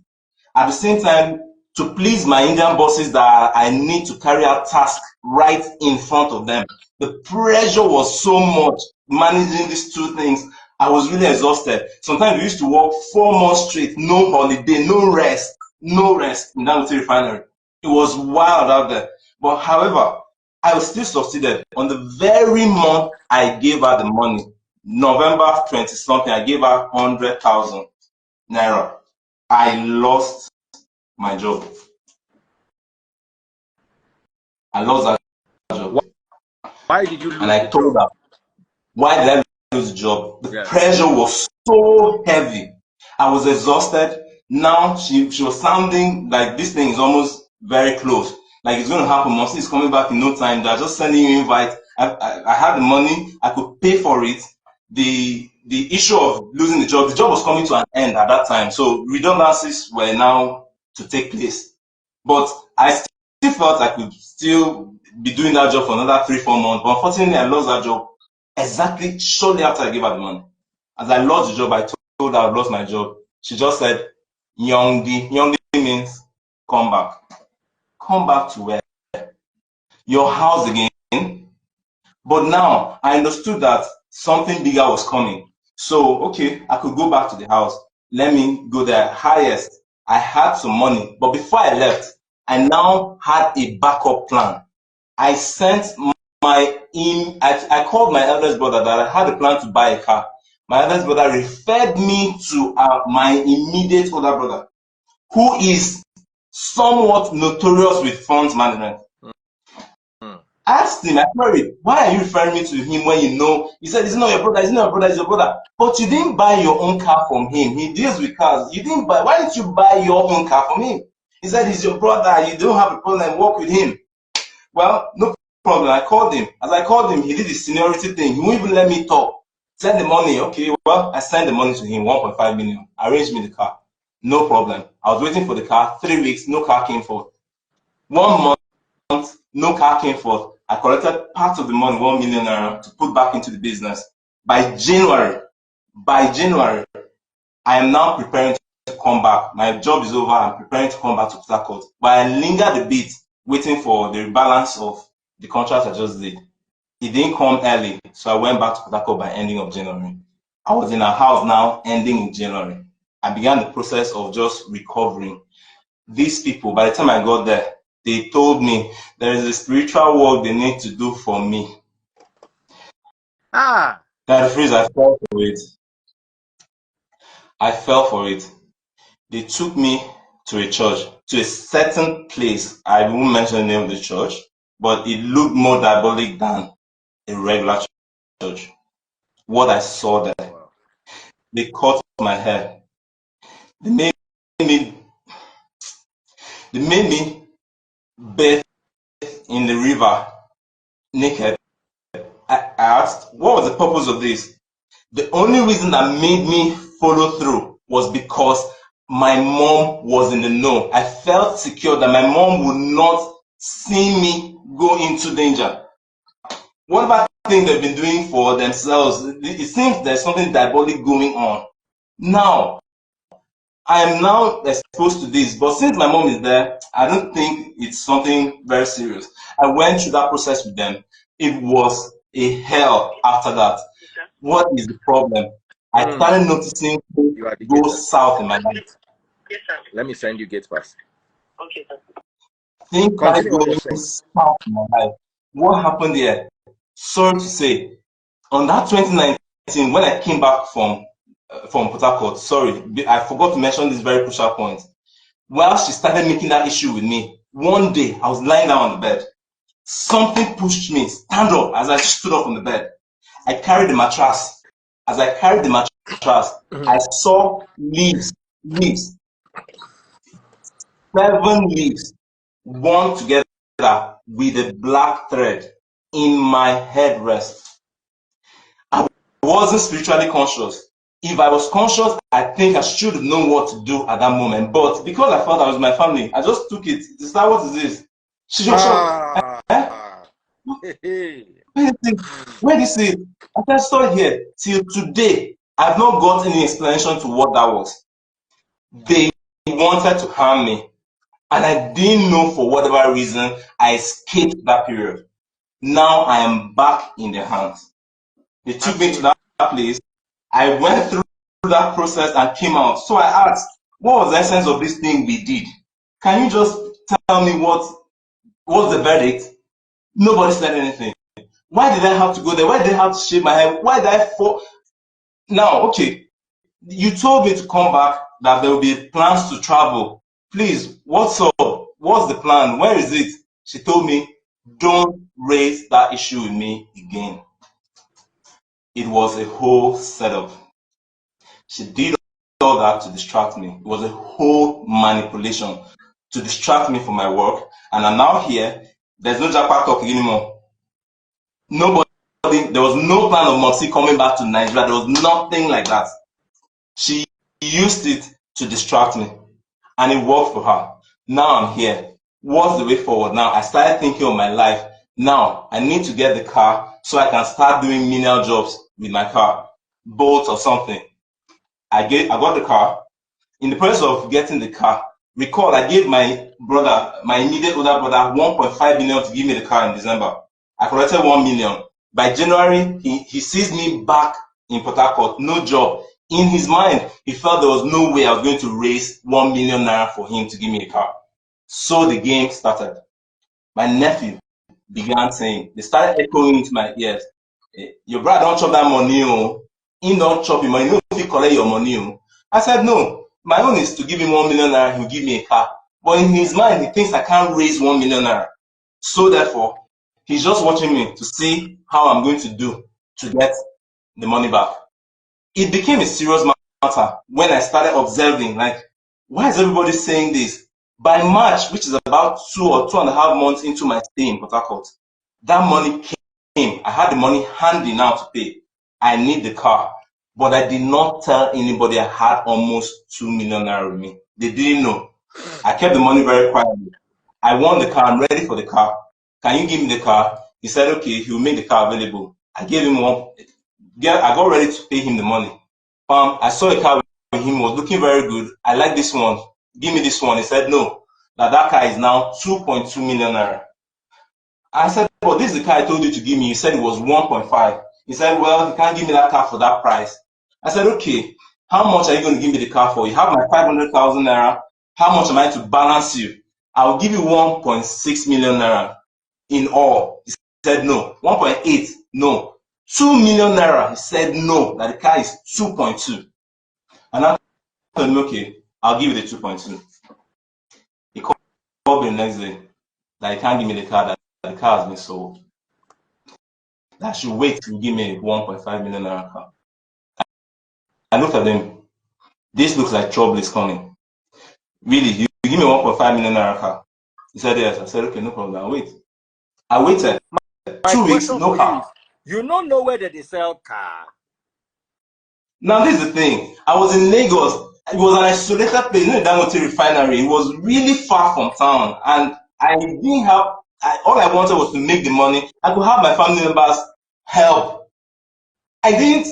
At the same time, to please my Indian bosses that I need to carry out tasks right in front of them. The pressure was so much managing these two things. I was really exhausted. Sometimes we used to work 4 months straight, no holiday, no rest in that refinery. It was wild out there. But however, I was still succeeded. On the very month I gave her the money, November 20 something, I gave her 100,000 naira. I lost my job. I lost that job. Why did you lose and I the told job? her, why did I lose the job? The Yes. pressure was so heavy. I was exhausted. Now she was sounding like this thing is almost very close. Like it's going to happen. Momsi is coming back in no time. They're just sending you invite. I had the money. I could pay for it. The issue of losing the job was coming to an end at that time. So redundancies were now to take place. But I still felt I could still be doing that job for another 3-4 months. But unfortunately, I lost that job exactly shortly after I gave her the money. As I lost the job, I told her I lost my job. She just said, Youngdi. Youngdi means come back. Come back to where? Your house again. But now I understood that something bigger was coming. So, okay, I could go back to the house. Let me go there. Highest, I had some money. But before I left, I now had a backup plan. I sent I called my eldest brother that I had a plan to buy a car. My eldest brother referred me to my immediate older brother, who is somewhat notorious with funds management. I asked him, I queried, why are you referring me to him when you know? He said, it's not your brother, it's not your brother, it's your brother. But you didn't buy your own car from him. He deals with cars. You didn't buy, why didn't you buy your own car from him? He said, he's your brother, you don't have a problem, work with him. Well, no problem. I called him. As I called him, he did the seniority thing. He wouldn't even let me talk. Send the money. Okay, well, I sent the money to him, 1.5 million. Arranged me the car. No problem. I was waiting for the car. 3 weeks, no car came forth. 1 month, no car came forth. I collected part of the money, 1 million naira, to put back into the business. By January, I am now preparing to come back. My job is over. I'm preparing to come back to Port Harcourt. But I lingered a bit, waiting for the rebalance of the contract I just did. It didn't come early, so I went back to Port Harcourt by ending of January. I was in a house now ending in January. I began the process of just recovering. These people, by the time I got there, they told me there is a spiritual work they need to do for me. Ah. That phrase, I fell for it. I fell for it. They took me to a church, to a certain place. I won't mention the name of the church, but it looked more diabolic than a regular church. What I saw there, Wow. they cut my hair. They made me, they made me bathe in the river naked. I asked, what was the purpose of this? The only reason that made me follow through was because my mom was in the know. I felt secure that my mom would not see me go into danger. Whatever thing they've been doing for themselves, it seems there's something diabolic going on. Now, I am now exposed to this, but since my mom is there, I don't think it's something very serious. I went through that process with them. It was a hell after that. What is the problem? I started noticing things You are the go gator. south in my life. Let me send you gate pass. Things started Continue what you're going saying. south in my life. What happened there? Sorry to say, on that 2019, when I came back from Port Harcourt, sorry, I forgot to mention this very crucial point. While she started making that issue with me, one day I was lying down on the bed. Something pushed me, stand up, as I stood up on the bed. I carried the mattress. As I carried the mattress, I saw leaves, 7 leaves, worn together with a black thread in my headrest. I wasn't spiritually conscious. If I was conscious, I think I should have known what to do at that moment. But because I felt I was my family, I just took it. Is that what is this? She just shot. Eh? Where is it? I saw it here. Till today, I've not got any explanation to what that was. They wanted to harm me, and I didn't know for whatever reason I escaped that period. Now I am back in their hands. They took me to that place. I went through that process and came out. So I asked, what was the essence of this thing we did? Can you just tell me what's the verdict? Nobody said anything. Why did I have to go there? Why did I have to shave my head? Why did I fall? Now, okay, you told me to come back, that there will be plans to travel. Please, what's up? What's the plan? Where is it? She told me, don't raise that issue with me again. It was a whole setup. She did all that to distract me. It was a whole manipulation to distract me from my work. And I'm now here. There's no jackpot talk anymore. Nobody, there was no plan of Moxie coming back to Nigeria. There was nothing like that. She used it to distract me, and it worked for her. Now I'm here. What's the way forward? Now I started thinking of my life. Now I need to get the car so I can start doing menial jobs with my car, boats or something. I got the car. In the process of getting the car, recall I gave my brother, my immediate older brother, 1.5 million to give me the car in December. I collected 1 million. By January, he sees me back in Port Harcourt, no job. In his mind, he felt there was no way I was going to raise 1 million naira for him to give me a car. So the game started. My nephew began saying, they started echoing into my ears, your brother don't chop that money, oh. He don't chop your money, no, if you collect your money, oh. I said, no, my own is to give him 1 million naira, he'll give me a car. But in his mind, he thinks I can't raise 1 million naira. So therefore, he's just watching me to see how I'm going to do to get the money back. It became a serious matter when I started observing, like, why is everybody saying this? By March, which is about 2 or 2.5 months into my stay in Port Harcourt, that money came. I had the money handy now to pay. I need the car, but I did not tell anybody I had almost 2 million naira with me. They didn't know. I kept the money very quietly. I want the car. I'm ready for the car. Can you give me the car? He said, okay, he'll make the car available. I gave him one. I got ready to pay him the money. I saw a car with him, was looking very good. I like this one. Give me this one. He said, no, that car is now 2.2 million naira. I said, but this is the car I told you to give me. You said it was 1.5. He said, well, you can't give me that car for that price. I said, okay, how much are you going to give me the car for? You have my 500,000 naira. How much am I to balance you? I'll give you 1.6 million naira in all. He said no. 1.8, no. 2 million naira. He said no, that the car is 2.2. And I told him, okay, I'll give you the 2.2. He called me the next day that he can't give me the car, that the car has been sold. That I should wait to give me a 1.5 million naira car. I looked at him. This looks like trouble is coming. Really, you give me 1.5 million naira car? He said yes. I said, okay, no problem. I'll wait. I waited. My 2 weeks, question no for you car. is, you don't know where they sell car. Now, this is the thing. I was in Lagos. It was an isolated place, in the Dangote refinery. It was really far from town. And I didn't have, all I wanted was to make the money. I could have my family members help. I didn't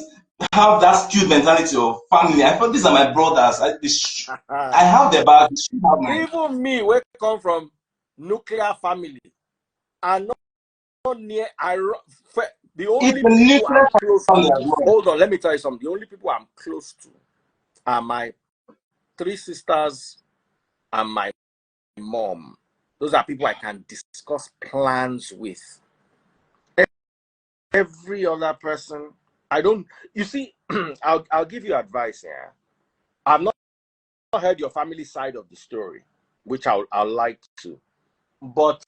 have that skewed mentality of family. I thought these are my brothers. I have their back. They should have mine. Even me, we come from nuclear family, and not near. The only It's a people I'm nuclear close family to. as well. Hold on, let me tell you something. The only people I'm close to are my 3 sisters and my mom. Those are people I can discuss plans with. Every other person, I don't. You see, I'll give you advice here. I've not heard your family side of the story, which I'll like to, but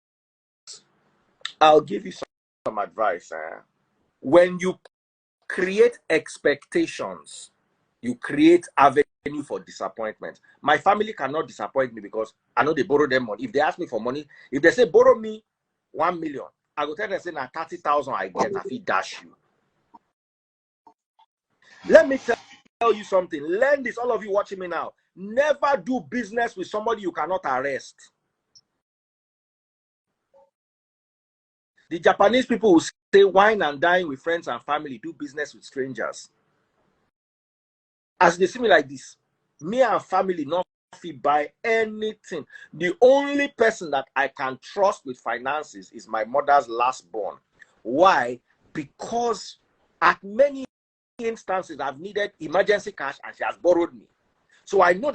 I'll give you some advice. When you create expectations, you create avenue for disappointment. My family cannot disappoint me because I know they borrow them money. If they ask me for money, if they say borrow me 1 million, I go tell them, say now 30,000 I get, I feel dash you. Let me tell you something. Learn this, all of you watching me now. Never do business with somebody you cannot arrest. The Japanese people will say wine and dine with friends and family, do business with strangers. As they see me like this, me and family not fit buy anything. The only person that I can trust with finances is my mother's last born. Why? Because at many instances I've needed emergency cash and she has borrowed me. So I know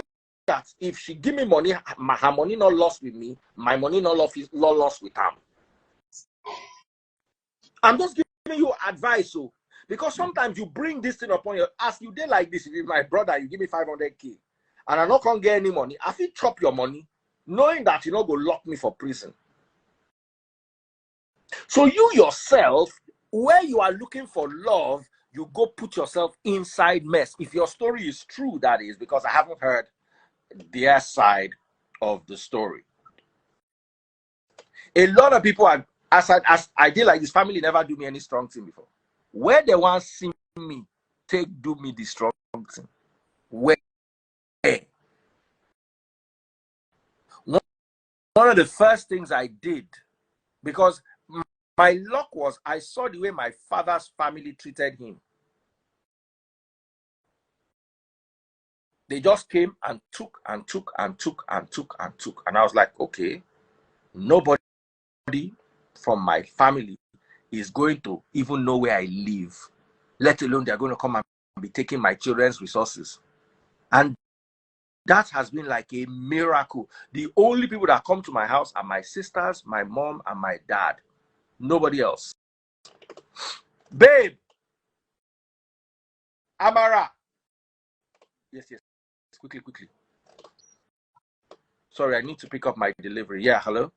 that if she give me money, her money not lost with me, my money not lost with her. I'm just giving you advice, so because sometimes you bring this thing upon your, as you did like this, if you're my brother, you give me 500K, and I not can't get any money, I feel chop your money, knowing that you not go lock me for prison. So you yourself, where you are looking for love, you go put yourself inside mess. If your story is true, that is, because I haven't heard their side of the story. A lot of people are, as I did like this, family never do me any strong thing before. Where they want to see me do me the strong thing. Where? One of the first things I did, because my luck was I saw the way my father's family treated him. They just came and took and took and took and took and took. And I was like, okay, nobody from my family is going to even know where I live, let alone they're going to come and be taking my children's resources. And that has been like a miracle. The only people that come to my house are my sisters, my mom, and my dad. Nobody else. Babe, Amara. Yes. Quickly. Sorry, I need to pick up my delivery. Yeah, hello?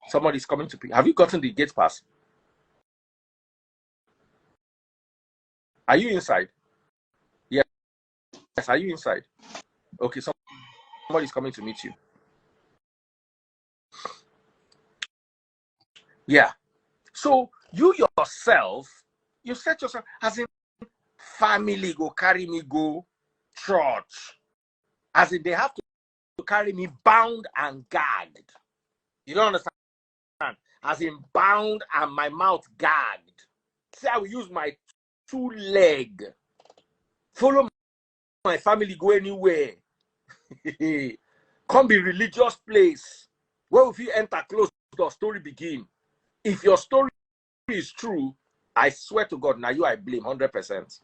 Somebody's coming to pick. Have you gotten the gate pass? Are you inside? Yes, are you inside? Okay, somebody's coming to meet you. Yeah. So you yourself, you set yourself as in family go carry me go church. As in they have to carry me bound and gagged. You don't understand? As in bound and my mouth gagged. See, I will use my 2 leg. Follow my family go anywhere. Come be religious place. Where if you enter close door, story begin. If your story is true, I swear to God, now you I blame 100%.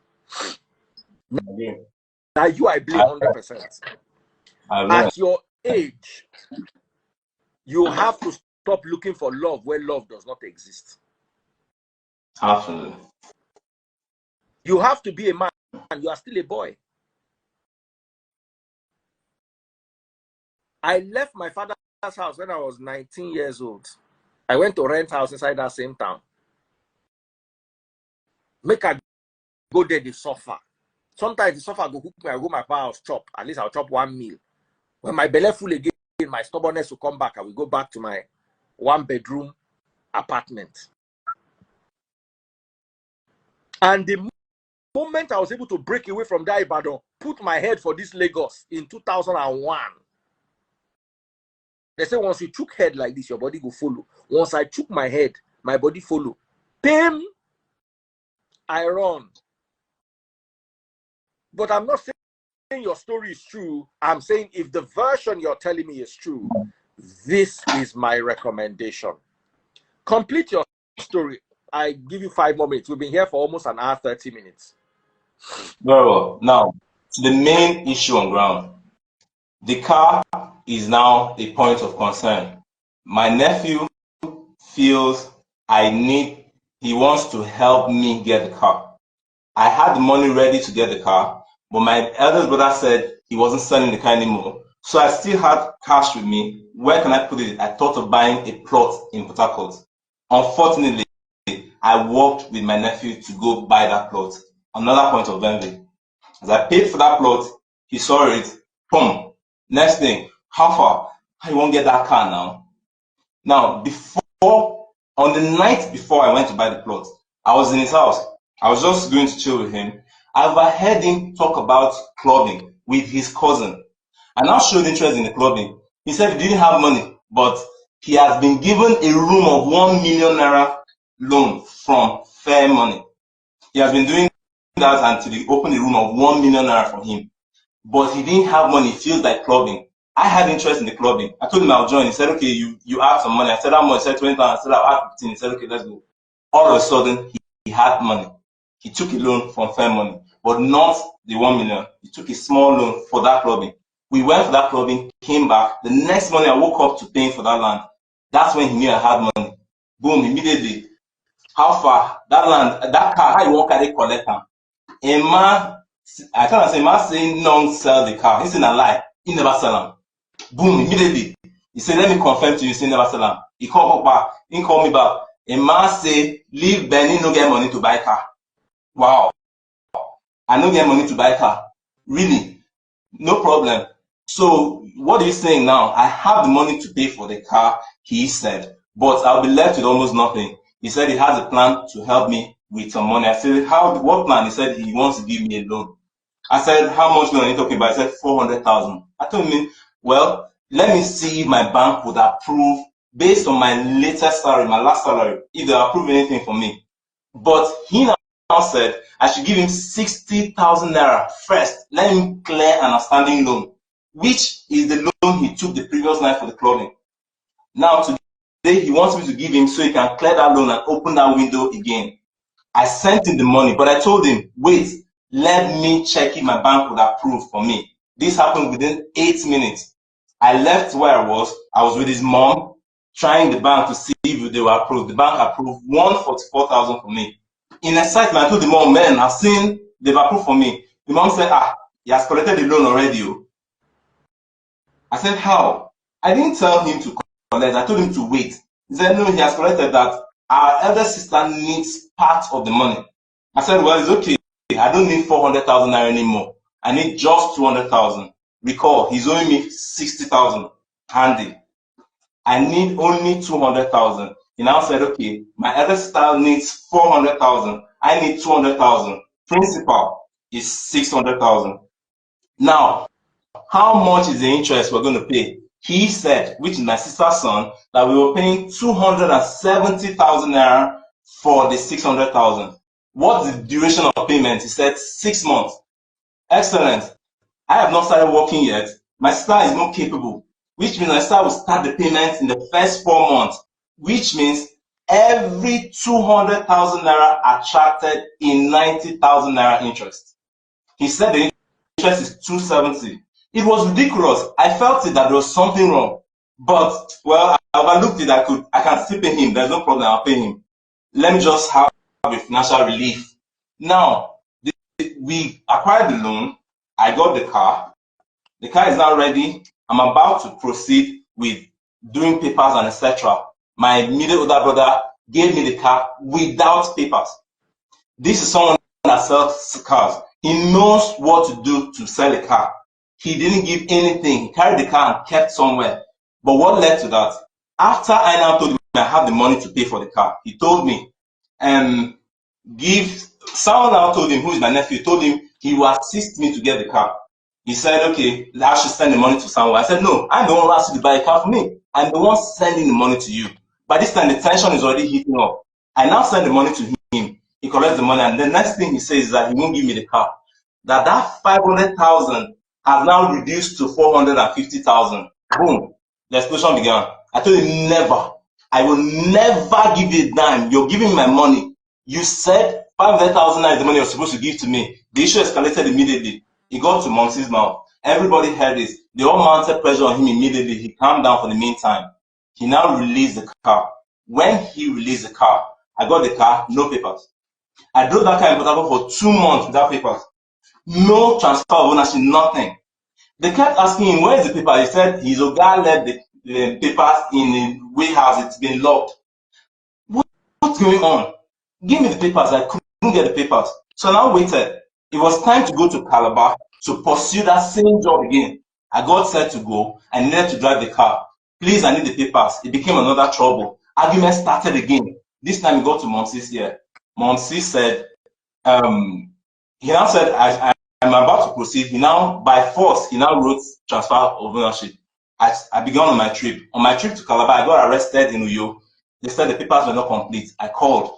Now you I blame 100%. At your age, you have to stop looking for love where love does not exist. Absolutely. You have to be a man and you are still a boy. I left my father's house when I was 19 years old. I went to rent house inside that same town. Make I go there, they suffer. Sometimes the suffer go cook me, I go my house chop. At least I'll chop one meal. When my belly full again, my stubbornness will come back. I will go back to my 1-bedroom apartment. And the moment I was able to break away from that Ibadan, put my head for this Lagos in 2001. They say once you chook head like this, your body will follow. Once I chook my head, my body follow. Pim, I run. But I'm not saying your story is true. I'm saying if the version you're telling me is true, this is my recommendation. Complete your story. I give you 5 more minutes. We've been here for almost an hour, 30 minutes. Very well. Now, to the main issue on ground. The car is now a point of concern. My nephew feels he wants to help me get the car. I had the money ready to get the car, but my eldest brother said he wasn't selling the car anymore. So I still had cash with me. Where can I put it? I thought of buying a plot in Port Harcourt. Unfortunately, I worked with my nephew to go buy that plot. Another point of envy. As I paid for that plot, he saw it. Boom. Next thing, how far? I won't get that car now. Now, on the night before I went to buy the plot, I was in his house. I was just going to chill with him. I overheard him talk about clubbing with his cousin. I now showed interest in the clubbing. He said he didn't have money, but he has been given a room of 1 million naira loan from Fair Money. He has been doing that until they opened a room of 1 million naira for him. But he didn't have money. It feels like clubbing. I had interest in the clubbing. I told him I'll join. He said, okay, you have some money. I said, how much? He said, 20,000. I said, I'll have 15. He said, okay, let's go. All of a sudden, he had money. He took a loan from Fair Money, but not the 1 million. He took a small loan for that clubbing. We went for that clubbing, came back. The next morning, I woke up to paying for that land. That's when he knew I had money. Boom, immediately. How far? That land, that car, how you want to collect them? A man, I can't say, man saying no sell the car. He said a lie. He never sell them. Boom, immediately. He said, let me confirm to you, he never sell them. He called back. He called me back. A man say, leave Benny, no get money to buy car. Wow. I no get money to buy car. Really? No problem. So what he's saying now, I have the money to pay for the car, he said, but I'll be left with almost nothing. He said he has a plan to help me with some money. I said, what plan? He said he wants to give me a loan. I said, how much loan are you talking about? He said, 400,000. I told him, well, let me see if my bank would approve based on my latest salary, my last salary, if they approve anything for me. But he now said I should give him 60,000 naira first. Let him clear an outstanding loan, which is the loan he took the previous night for the clubbing. Now today he wants me to give him so he can clear that loan and open that window again. I sent him the money, but I told him, wait, let me check if my bank would approve for me. This happened within 8 minutes. I left where I was with his mom, trying the bank to see if they were approved. The bank approved 144,000 for me. In excitement, I told the mom, man, I've seen they've approved for me. The mom said, he has collected the loan already. I said, how? I didn't tell him to collect, I told him to wait. He said, no, he has collected that. Our elder sister needs part of the money. I said, well, it's okay. I don't need 400,000 naira anymore. I need just 200,000. Recall, he's owing me 60,000 handy. I need only 200,000. He now said, okay, my elder sister needs 400,000. I need 200,000. Principal is 600,000. Now, how much is the interest we're going to pay? He said, which is my sister's son, that we were paying 270,000 naira for the 600,000. What's the duration of payment? He said 6 months. Excellent. I have not started working yet. My sister is not capable, which means my sister will start the payment in the first 4 months, which means every 200,000 naira attracted in 90,000 naira interest. He said the interest is 270. It was ridiculous. I felt it that there was something wrong. But, well, I overlooked it. I can still pay him. There's no problem. I'll pay him. Let me just have a financial relief. Now, we acquired the loan. I got the car. The car is now ready. I'm about to proceed with doing papers and etc. My middle older brother gave me the car without papers. This is someone that sells cars. He knows what to do to sell a car. He didn't give anything. He carried the car and kept somewhere. But what led to that? After I now told him I have the money to pay for the car, he told me, give someone now told him, who is my nephew, told him he will assist me to get the car. He said, okay, I should send the money to someone. I said, no, I'm the one who asked you to buy a car for me. I'm the one sending the money to you. By this time, the tension is already heating up. I now send the money to him. He collects the money, and the next thing he says is that he won't give me the car. That 500,000 has now reduced to 450,000. Boom, the explosion began. I told him, never. I will never give you a dime. You're giving me my money. You said 500,000 is the money you're supposed to give to me. The issue escalated immediately. It got to Monsi's mouth. Everybody heard this. They all mounted pressure on him immediately. He calmed down for the meantime. He now released the car. When he released the car, I got the car, no papers. I drove that car in Port Harcourt for 2 months without papers. No transfer of ownership, nothing. They kept asking him, where is the paper? He said his Oga left the papers in the warehouse. It's been locked. What's going on? Give me the papers. I couldn't get the papers. So I now waited. It was time to go to Calabar to pursue that same job again. I got set to go. I needed to drive the car. Please, I need the papers. It became another trouble. Argument started again. This time we got to Monsi's here. Monsi said, he now said, I'm about to proceed. He now, by force, he now wrote transfer of ownership. I began on my trip. On my trip to Calabar, I got arrested in Uyo. They said the papers were not complete. I called.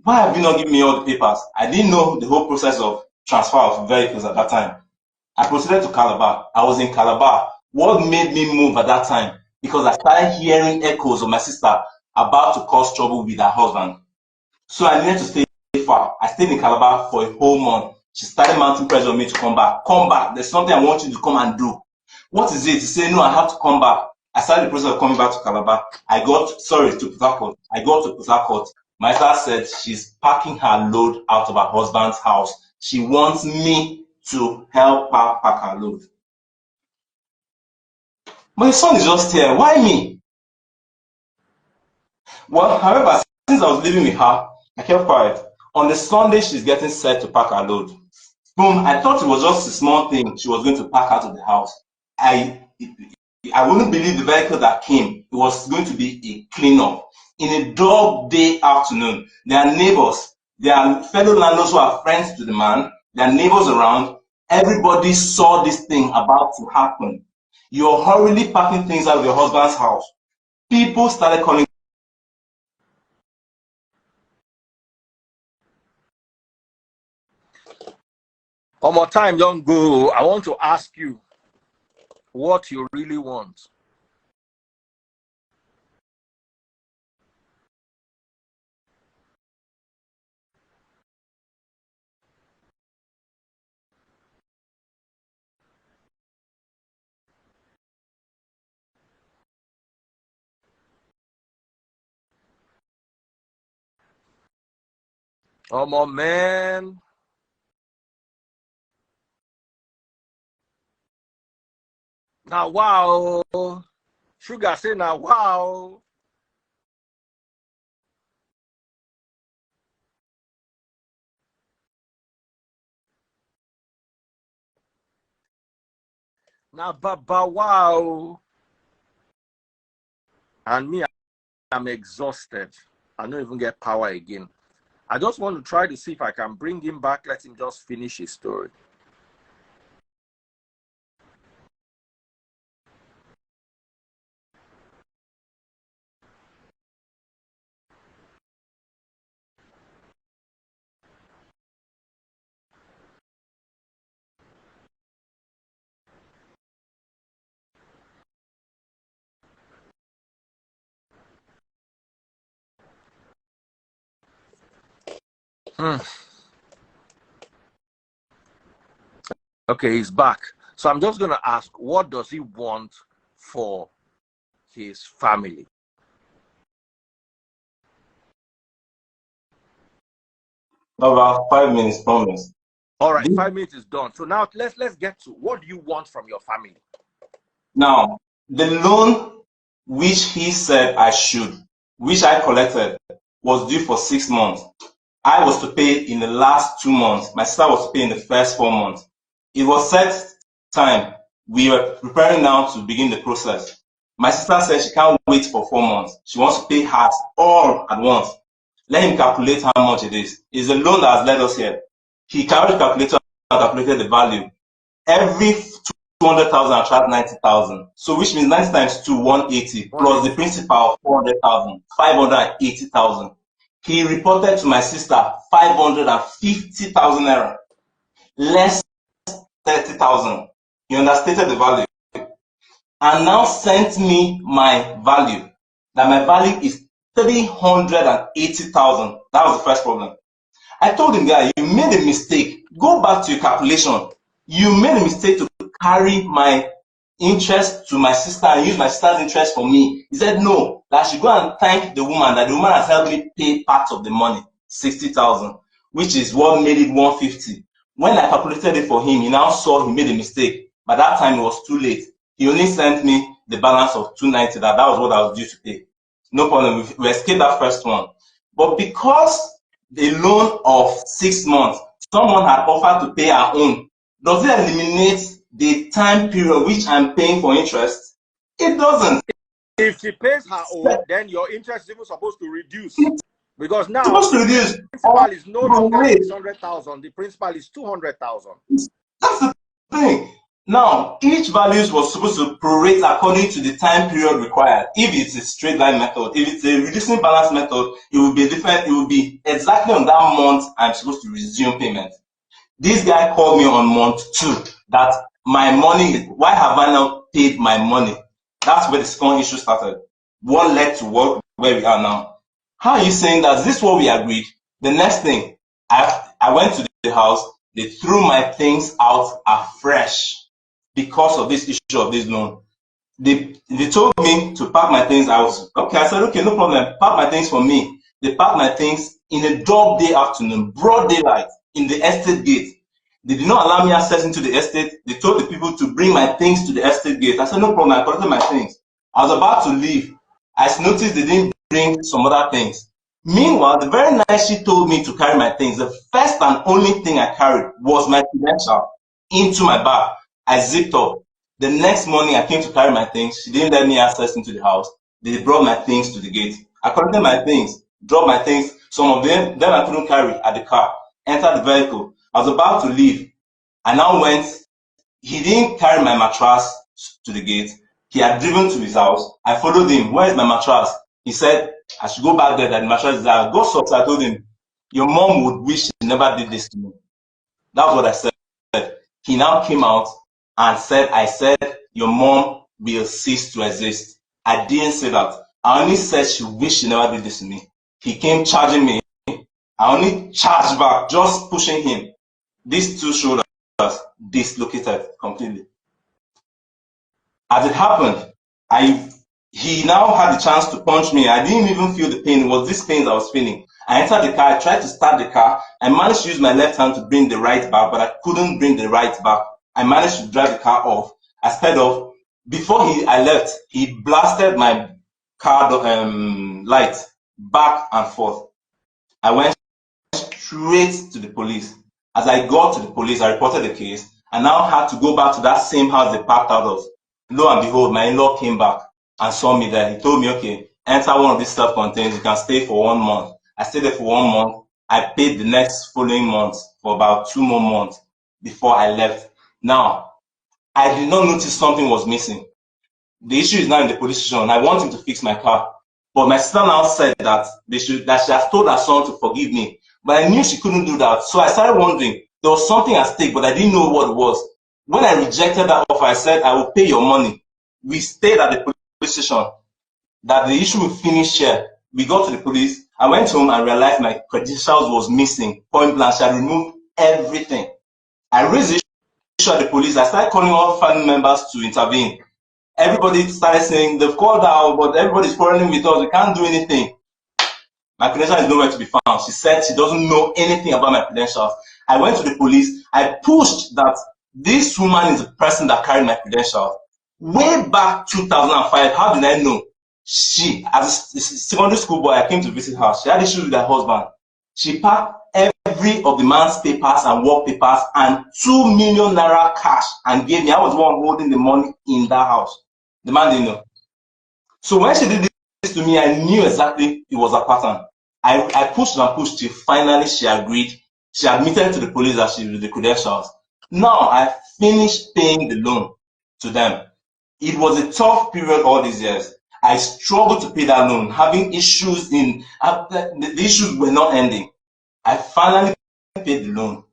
Why have you not given me all the papers? I didn't know the whole process of transfer of vehicles at that time. I proceeded to Calabar. I was in Calabar. What made me move at that time? Because I started hearing echoes of my sister about to cause trouble with her husband. So I needed to stay far. I stayed in Calabar for a whole month. She started mounting pressure on me to come back. Come back. There's something I want you to come and do. What is it? He said, no, I have to come back. I started the process of coming back to Calabar. To Port Harcourt. I got to Port Harcourt. My sister said she's packing her load out of her husband's house. She wants me to help her pack her load. My son is just here. Why me? Well, however, since I was living with her, I kept quiet. On the Sunday, she's getting set to pack her load. Boom, I thought it was just a small thing she was going to pack out of the house. I wouldn't believe the vehicle that came. It was going to be a cleanup. In a dog day afternoon, their neighbors, their fellow landlords who are friends to the man, their neighbors around, everybody saw this thing about to happen. You're hurriedly packing things out of your husband's house. People started calling. One more time, don't go. I want to ask you what you really want. Oh, my man. Now, wow. Sugar say, now, wow. Now, baba, wow. And me, I'm exhausted. I don't even get power again. I just want to try to see if I can bring him back. Let him just finish his story. Hmm. Okay, he's back. So I'm just going to ask, what does he want for his family? About 5 minutes, promise. All right, 5 minutes is done. So now let's get to, what do you want from your family? Now, the loan which he said I should, which I collected, was due for 6 months. I was to pay in the last 2 months. My sister was to pay in the first 4 months. It was set time. We were preparing now to begin the process. My sister said she can't wait for 4 months. She wants to pay hers all at once. Let him calculate how much it is. It's a loan that has led us here. He carried a calculator and calculated the value. Every 200,000 attract 90,000. So which means 90 times 2, 180, plus the principal of 400,000, 580,000. He reported to my sister 550,000 naira, less 30,000. He understated the value and now sent me my value. That my value is 380,000. That was the first problem. I told him, guy, you made a mistake. Go back to your calculation. You made a mistake to carry my interest to my sister and use my sister's interest for me. He said, no, that I should go and thank the woman, that the woman has helped me pay part of the money, 60,000, which is what made it 150. When I calculated it for him, he now saw he made a mistake. By that time, it was too late. He only sent me the balance of 290, that was what I was due to pay. No problem, we escaped that first one. But because the loan of 6 months, someone had offered to pay her own, does it eliminate the time period which I'm paying for interest? It doesn't. If she pays her own, then your interest is even supposed to reduce. Because now supposed to reduce. The principal is no longer 600,000, the principal is 200,000. That's the thing. Now, each values was supposed to prorate according to the time period required. If it's a straight line method, if it's a reducing balance method, it will be different. It will be exactly on that month I'm supposed to resume payment. This guy called me on month 2 that my money, why have I not paid my money? That's where the second issue started. What led to where we are now? How are you saying that? Is this what we agreed? The next thing, I went to the house, they threw my things out afresh because of this issue of this loan. They told me to pack my things. I was okay. I said, okay, no problem. Pack my things for me. They packed my things in a dog day afternoon, broad daylight, in the estate gate. They did not allow me access into the estate. They told the people to bring my things to the estate gate. I said, no problem. I collected my things. I was about to leave. I noticed they didn't bring some other things. Meanwhile, the very night she told me to carry my things, the first and only thing I carried was my credential into my bag. I zipped up. The next morning I came to carry my things. She didn't let me access into the house. They brought my things to the gate. I collected my things, dropped my things. Some of them I couldn't carry at the car. Entered the vehicle. I was about to leave. I now went. He didn't carry my mattress to the gate. He had driven to his house. I followed him. Where is my mattress? He said, I should go back there, that the mattress is there. I got so I told him, your mom would wish she never did this to me. That was what I said. He now came out and said, I said, your mom will cease to exist. I didn't say that. I only said she wished she never did this to me. He came charging me. I only charged back, just pushing him. These two shoulders dislocated completely. As it happened, he now had the chance to punch me. I didn't even feel the pain. It was this pain I was feeling. I entered the car. I tried to start the car. I managed to use my left hand to bring the right back, but I couldn't bring the right back. I managed to drive the car off. I sped off. Before I left, he blasted my car light back and forth. I went straight to the police. As I got to the police, I reported the case. I now had to go back to that same house they parked out of. Lo and behold, my in-law came back and saw me there. He told me, okay, enter one of these self-contained. You can stay for 1 month. I stayed there for 1 month. I paid the next following month for about 2 more months before I left. Now, I did not notice something was missing. The issue is now in the police station. I want him to fix my car. But my sister now said that she has told her son to forgive me. But I knew she couldn't do that. So I started wondering, there was something at stake, but I didn't know what it was. When I rejected that offer, I said, I will pay your money. We stayed at the police station, that the issue will finish here. We got to the police. I went home and realized my credentials was missing. Point blank, she had removed everything. I raised the issue at the police. I started calling all family members to intervene. Everybody started saying they've called out, but everybody's quarreling with us. We can't do anything. My credential is nowhere to be found. She said she doesn't know anything about my credentials. I went to the police. I pushed that this woman is the person that carried my credentials. Way back 2005, how did I know? She, as a secondary school boy, I came to visit her. She had issues with her husband. She packed every of the man's papers and work papers and 2 million naira cash and gave me. I was the one holding the money in that house. The man didn't know. So when she did this to me, I knew exactly it was a pattern. I pushed and pushed till finally she agreed. She admitted to the police that she was the credentials. Now I finished paying the loan to them. It was a tough period all these years. I struggled to pay that loan, having issues the issues were not ending. I finally paid the loan.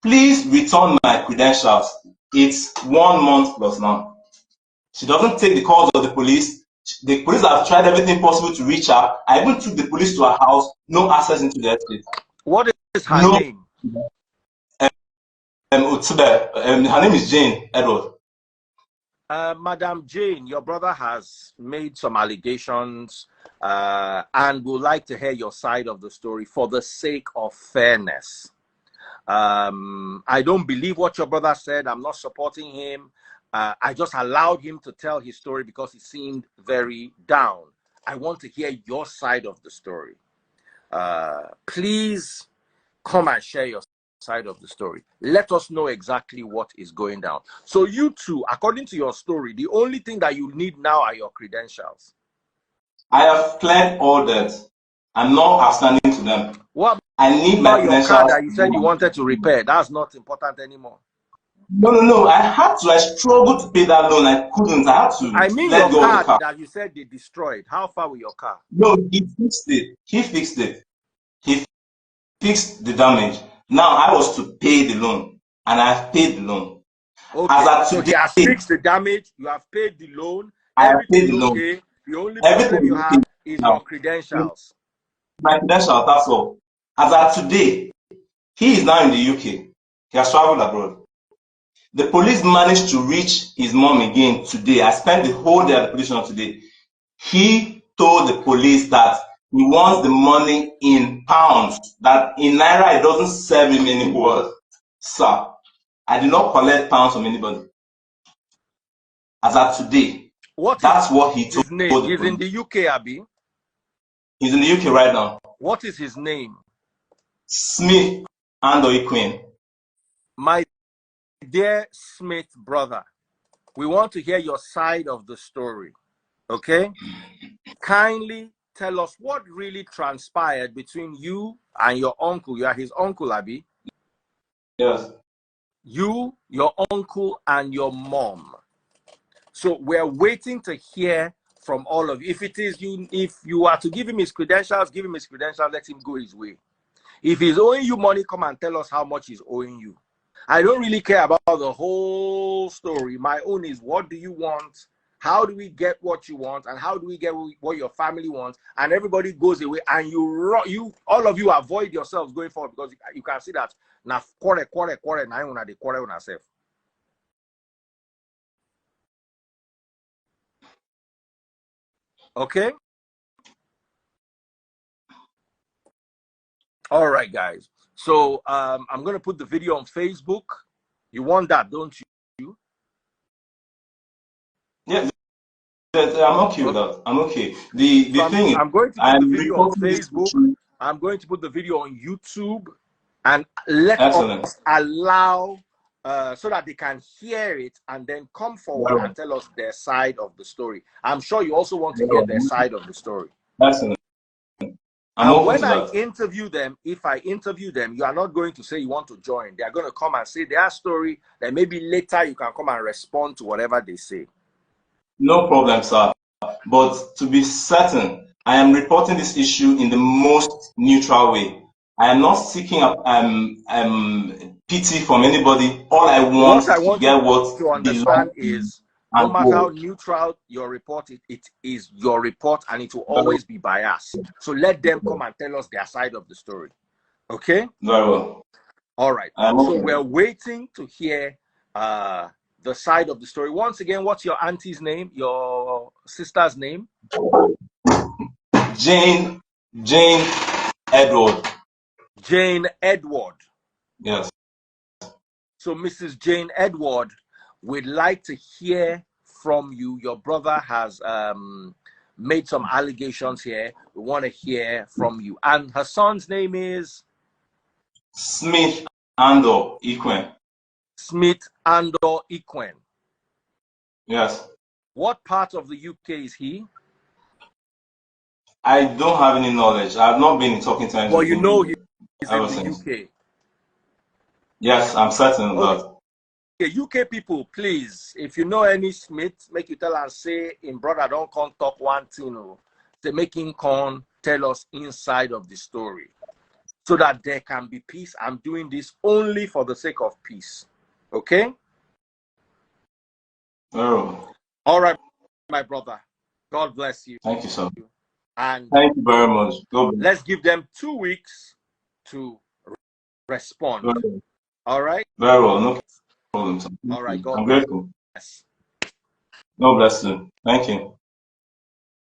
Please return my credentials. It's 1 month plus now. She doesn't take the calls of the police. The police have tried everything possible to reach her. I even took the police to her house. No access into the estate. What is her name? Her name is Jane Edward. Madam Jane, your brother has made some allegations and would like to hear your side of the story for the sake of fairness. I don't believe what your brother said. I'm not supporting him. I just allowed him to tell his story because he seemed very down. I want to hear your side of the story. Please come and share your side of the story. Let us know exactly what is going down. So you two, according to your story, the only thing that you need now are your credentials. I have cleared all that. I'm not outstanding to them. What I need my your credentials. car that you said you wanted to repair? That's not important anymore. No. I struggled to pay that loan. I couldn't. I had to. I mean, let your go of the car that you said they destroyed. How far with your car? No, he fixed it. He fixed it. He fixed the damage. Now I was to pay the loan, and I have paid the loan. Okay, so he has fixed the damage. You have paid the loan. I have paid the loan. Okay. The only problem you have is your credentials. My credentials, that's all. As of today, he is now in the UK. He has traveled abroad. The police managed to reach his mom again today. I spent the whole day at the police station today. He told the police that he wants the money in pounds, that in naira it doesn't serve him anymore. Sir, I did not collect pounds from anybody. As of today, that's what he told his name? the He's police. in the UK, Abi. He's in the UK right now. What is his name? Smith and Queen. My dear Smith brother, we want to hear your side of the story. Okay? Kindly tell us what really transpired between you and your uncle. You are his uncle, Abi. Yes. You, your uncle, and your mom. So we're waiting to hear from all of you. If it is you, if you are to give him his credentials, give him his credentials, let him go his way. If he's owing you money, come and tell us how much he's owing you. I don't really care about the whole story. My own is, what do you want? How do we get what you want? And how do we get what your family wants? And everybody goes away, and you all of you avoid yourselves going forward, because you can see that now quarrel, now una dey quarrel on ourselves. Okay? All right, guys. So I'm going to put the video on Facebook. You want that, don't you? Yeah, I'm okay with that. I'm okay. The thing is, I'm going to put the video on Facebook. I'm going to put the video on YouTube, and let us allow so that they can hear it and then come forward and tell us their side of the story. I'm sure you also want to hear their side of the story. Excellent. And when I interview them, if I interview them, you are not going to say you want to join. They are going to come and say their story. Then maybe later you can come and respond to whatever they say. No problem, sir. But to be certain, I am reporting this issue in the most neutral way. I am not seeking pity from anybody. All I want to understand is No and matter how cold. neutral your report is, it is your report and it will always be biased. So let them come and tell us their side of the story. Okay? Very well. All right. I'm So okay. we're waiting to hear the side of the story. Once again, what's your auntie's name? Your sister's name? Jane Edward. Jane Edward. Yes. So Mrs. Jane Edward, we'd like to hear from you. Your brother has made some allegations here. We want to hear from you. And her son's name is? Smith Andor Equen. Smith Andor Equen. Yes. What part of the UK is he? I don't have any knowledge. I've not been talking to Well, you know him he's ever in the since. UK. Yes, I'm certain of Okay. that. Okay, UK people, please, if you know any Smith, make you tell and say, in brother, don't come talk one thing. Say, make him come tell us inside of the story so that there can be peace. I'm doing this only for the sake of peace. Okay? Oh, All right, my brother. God bless you. thank you, sir. And Thank you very much. God bless. let's give them 2 weeks to respond. Very well. All right? Very well. No problem, sir. All right. I'm God grateful. bless. God bless you. Thank you.